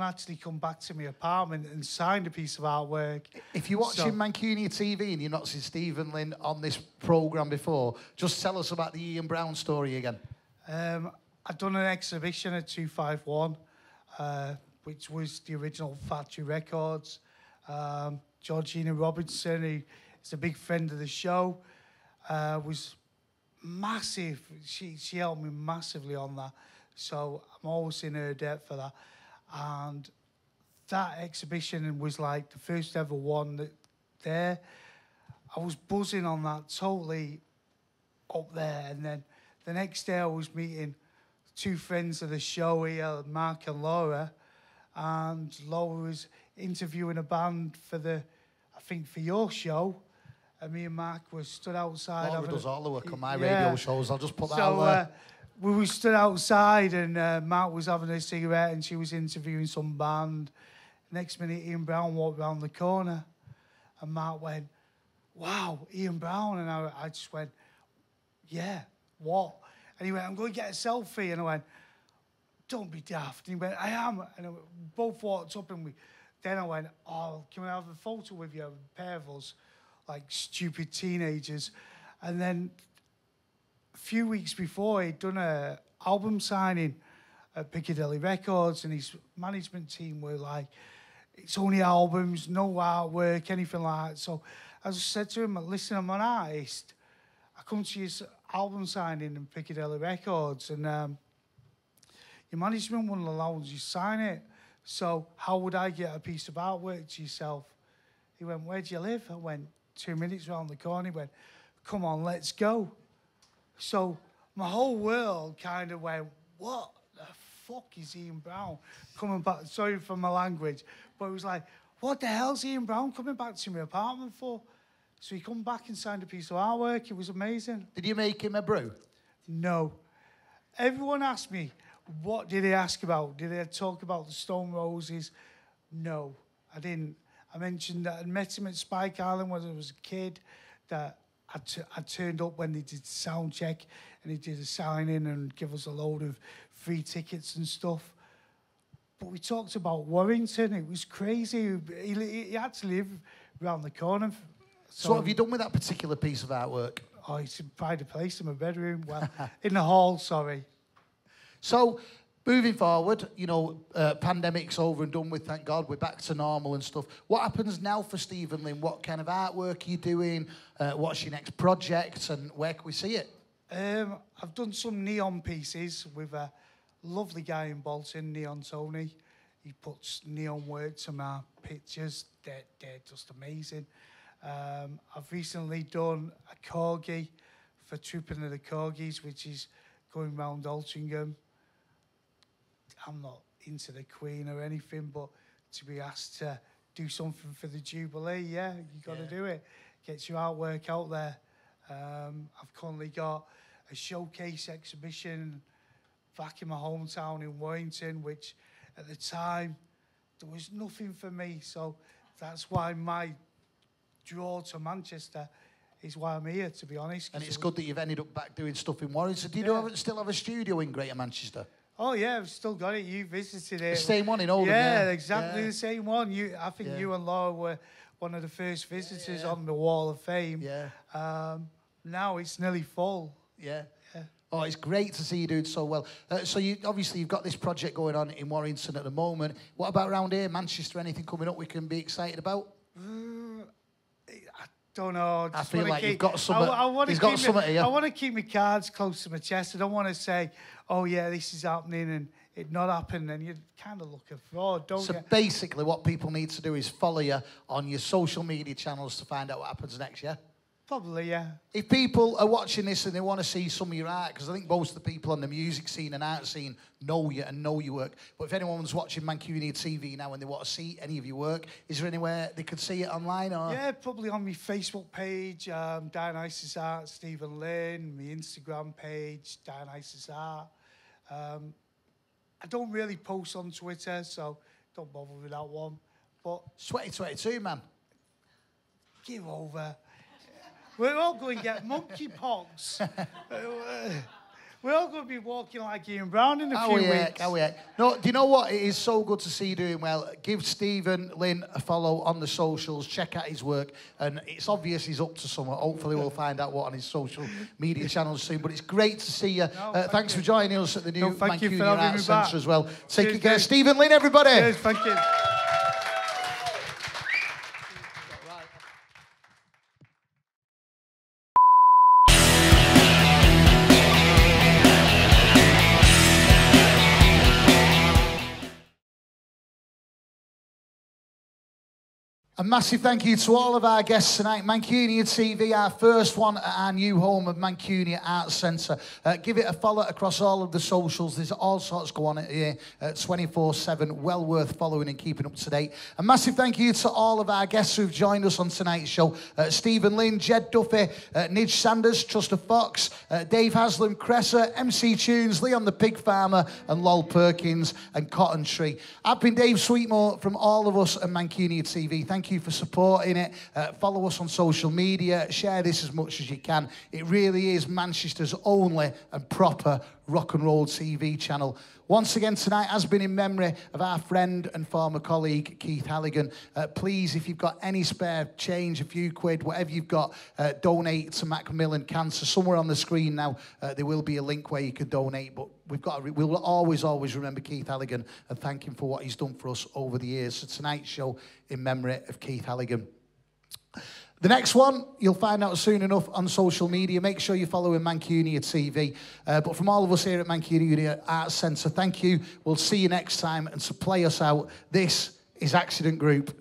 actually come back to my apartment and signed a piece of artwork. If you're watching Mancunia TV and you've not seen Stephen Lynn on this programme before, just tell us about the Ian Brown story again. I'd done an exhibition at 251, which was the original Factory Records. Georgina Robinson, who is a big friend of the show, was massive. She helped me massively on that. So I'm always in her debt for that. And that exhibition was like the first ever one there. I was buzzing on that, totally up there. And then the next day I was meeting two friends of the show here, Mark and Laura. And Laura was interviewing a band for for your show. And me and Mark were stood outside. Laura does all the work on my radio shows. I'll just put that out there. We were stood outside and Mark was having a cigarette and she was interviewing some band. Next minute, Ian Brown walked round the corner and Mark went, wow, Ian Brown. And I just went, yeah, what? And he went, I'm going to get a selfie. And I went, don't be daft. And he went, I am. And we both walked up and then I went, oh, can we have a photo with you, a pair of us, like stupid teenagers? And then a few weeks before, he'd done an album signing at Piccadilly Records, and his management team were like, it's only albums, no artwork, anything like that. So I just said to him, listen, I'm an artist. I come to your album signing in Piccadilly Records, and your management wouldn't allow you to sign it. So how would I get a piece of artwork to yourself? He went, where do you live? I went, 2 minutes round the corner. He went, come on, let's go. So my whole world kind of went, what the fuck is Ian Brown coming back? Sorry for my language, but it was like, what the hell's Ian Brown coming back to my apartment for? So he come back and signed a piece of artwork. It was amazing. Did you make him a brew? No. Everyone asked me, what did they ask about? Did they talk about the Stone Roses? No, I didn't. I mentioned that I met him at Spike Island when I was a kid, that I turned up when they did sound check and he did a signing and give us a load of free tickets and stuff. But we talked about Warrington. It was crazy. He had to live around the corner. So what have you done with that particular piece of artwork? Oh, it's in pride of place in my bedroom. Well, in the hall, sorry. So, moving forward, you know, pandemic's over and done with, thank God. We're back to normal and stuff. What happens now for Stephen Lynn? What kind of artwork are you doing? What's your next project? And where can we see it? I've done some neon pieces with a lovely guy in Bolton, Neon Tony. He puts neon work to my pictures. They're just amazing. I've recently done a corgi for Trooping of the Corgis, which is going round Altrincham. I'm not into the Queen or anything, but to be asked to do something for the Jubilee, yeah, you got to do it. Get your artwork out there. I've currently got a showcase exhibition back in my hometown in Warrington, which at the time there was nothing for me, so that's why my draw to Manchester is why I'm here, to be honest. And it's good that you've ended up back doing stuff in Warrington. Do you still have a studio in Greater Manchester? Oh yeah, I've still got it. You visited it. The same one in Oldham. Yeah, exactly the same one. I think you and Laura were one of the first visitors on the Wall of Fame. Yeah. Now it's nearly full. Yeah. Oh, it's great to see you doing so well. So you've got this project going on in Warrington at the moment. What about around here, Manchester? Anything coming up we can be excited about? I don't know. I feel like you've got something. He's got something here. I want to keep my cards close to my chest. I don't want to say, "Oh yeah, this is happening," and it not happen. Then you kind of look a fraud, don't you? So basically, what people need to do is follow you on your social media channels to find out what happens next. Yeah. Probably, yeah. If people are watching this and they want to see some of your art, because I think most of the people on the music scene and art scene know you and know your work, but if anyone's watching Mancunia TV now and they want to see any of your work, is there anywhere they could see it online? Or? Yeah, probably on my Facebook page, Dionysus Art, Stephen Lynn, my Instagram page, Dionysus Art. I don't really post on Twitter, so don't bother with that one. But 2022, man. Give over. We're all going to get monkeypox. We're all going to be walking like Ian Brown in a few weeks. No, do you know what? It is so good to see you doing well. Give Stephen Lynn a follow on the socials. Check out his work. And it's obvious he's up to something. Hopefully we'll find out what on his social media channels soon. But it's great to see you. Thanks for joining us at the new Mancunia Arts Centre as well. Take care. Stephen Lynn, everybody. Cheers, thank you. A massive thank you to all of our guests tonight. Mancunia TV, our first one at our new home of Mancunia Arts Centre. Give it a follow across all of the socials. There's all sorts going on here 24/7. Well worth following and keeping up to date. A massive thank you to all of our guests who've joined us on tonight's show. Stephen Lynn, Ged Duffy, Nidge Saunders, Trust of Fox, Dave Haslam Cressa, MC Tunes, Leon the Pig Farmer, and Loll, Perkins and Cottontree. I've been Dave Sweetmore from all of us at Mancunia TV. Thank you for supporting it. Follow us on social media. Share this as much as you can. It really is Manchester's only and proper rock and roll TV channel. Once again tonight has been in memory of our friend and former colleague Keith Halligan. Please, if you've got any spare change, a few quid, whatever you've got, donate to Macmillan Cancer. Somewhere on the screen now there will be a link where you can donate, but we'll always remember Keith Halligan and thank him for what he's done for us over the years. So tonight's show in memory of Keith Halligan. The next one, you'll find out soon enough on social media. Make sure you're following Mancunia TV. But from all of us here at Mancunia Arts Centre, thank you. We'll see you next time. And to play us out, this is Accident Group.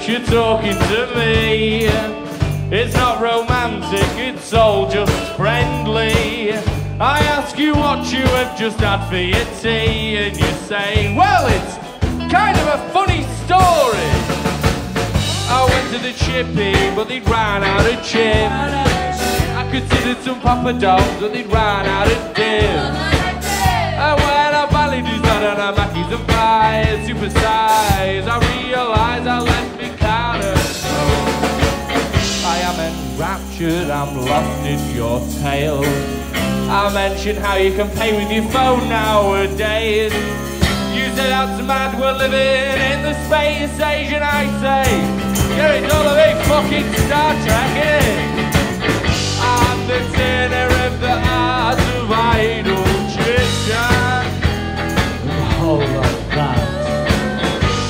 You're talking to me. It's not romantic, it's all just friendly. I ask you what you have just had for your tea, and you say, well, it's kind of a funny story. I went to the chippy, but they'd ran out of chip. I considered some Papa Dogs, but they'd ran out of dip. And when I finally finally decided on Mackies and pies, supersize. I realise I left me kind of slow. I am enraptured, I'm lost in your tale. I mention how you can pay with your phone nowadays. You say that's mad, we're living in the space age, and I say, yeah, it's all a big fucking Star Trek, innit? I'm the tenor of the art of idle chit-chat. Hold on, that.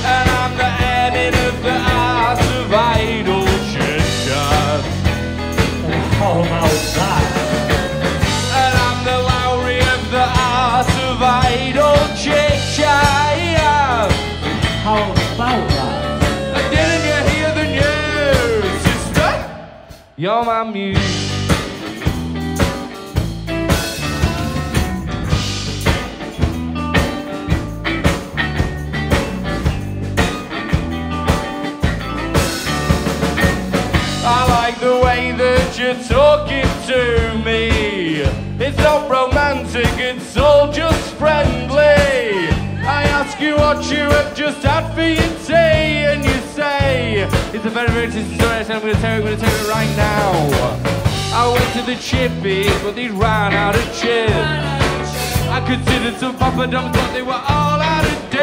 And I'm the ending of the art of idle chit-chat. Hold on, that. And I'm the Lowry of the art of idle chit-chat. How about that? Didn't you hear the news, sister? You're my muse. I like the way that you're talking to me. It's not romantic, it's all just friendly. I ask you what you have just had for your tea, and you say it's a very, very interesting story, so I'm going to tell it right now. I went to the chippies, but they ran out of chips. I considered some poppadoms, but they were all out of dip.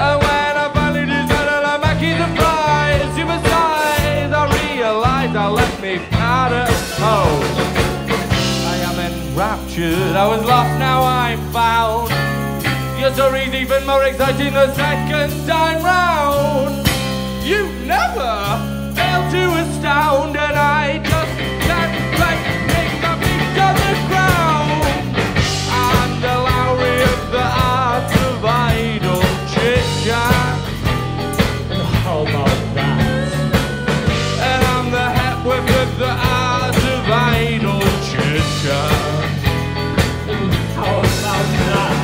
And when I finally decided on Mackies and fries, supersize, I realised I left me out of home. I am enraptured, I was lost, now I'm found. Your story's even more exciting the second time round. You never fail to astound, and I just can't wait to pick up to the ground. I'm the Lowry of the art of idle chit-chat. How about that? And I'm the Hepworth of the art of idle chit-chat. How about that?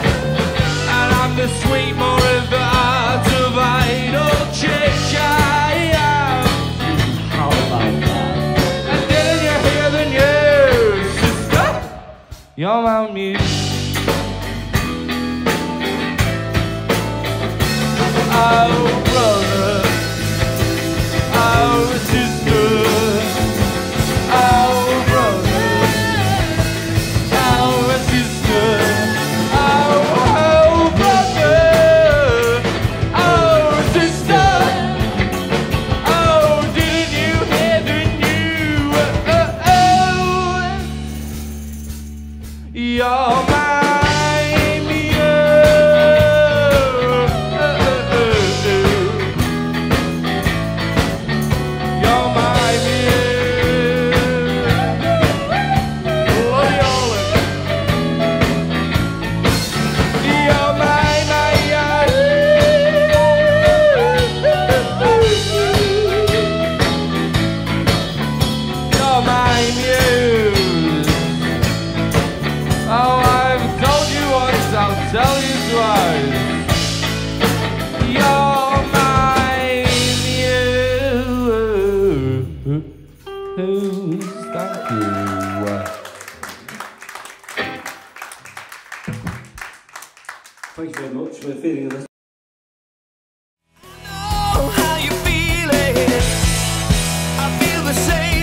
And I'm the Sweetmore of the art of idle chit-chat. How about that? And didn't you hear the news, sister? You're my muse. Oh, brother. Oh, sister. Oh, brother. Oh, sister. Oh, brother. Oh, sister. Oh, didn't you hear the news? You're my tell you twice. You're my muse. Thank you. Thank you very much for feeling this. I know how you feel it. I feel the same.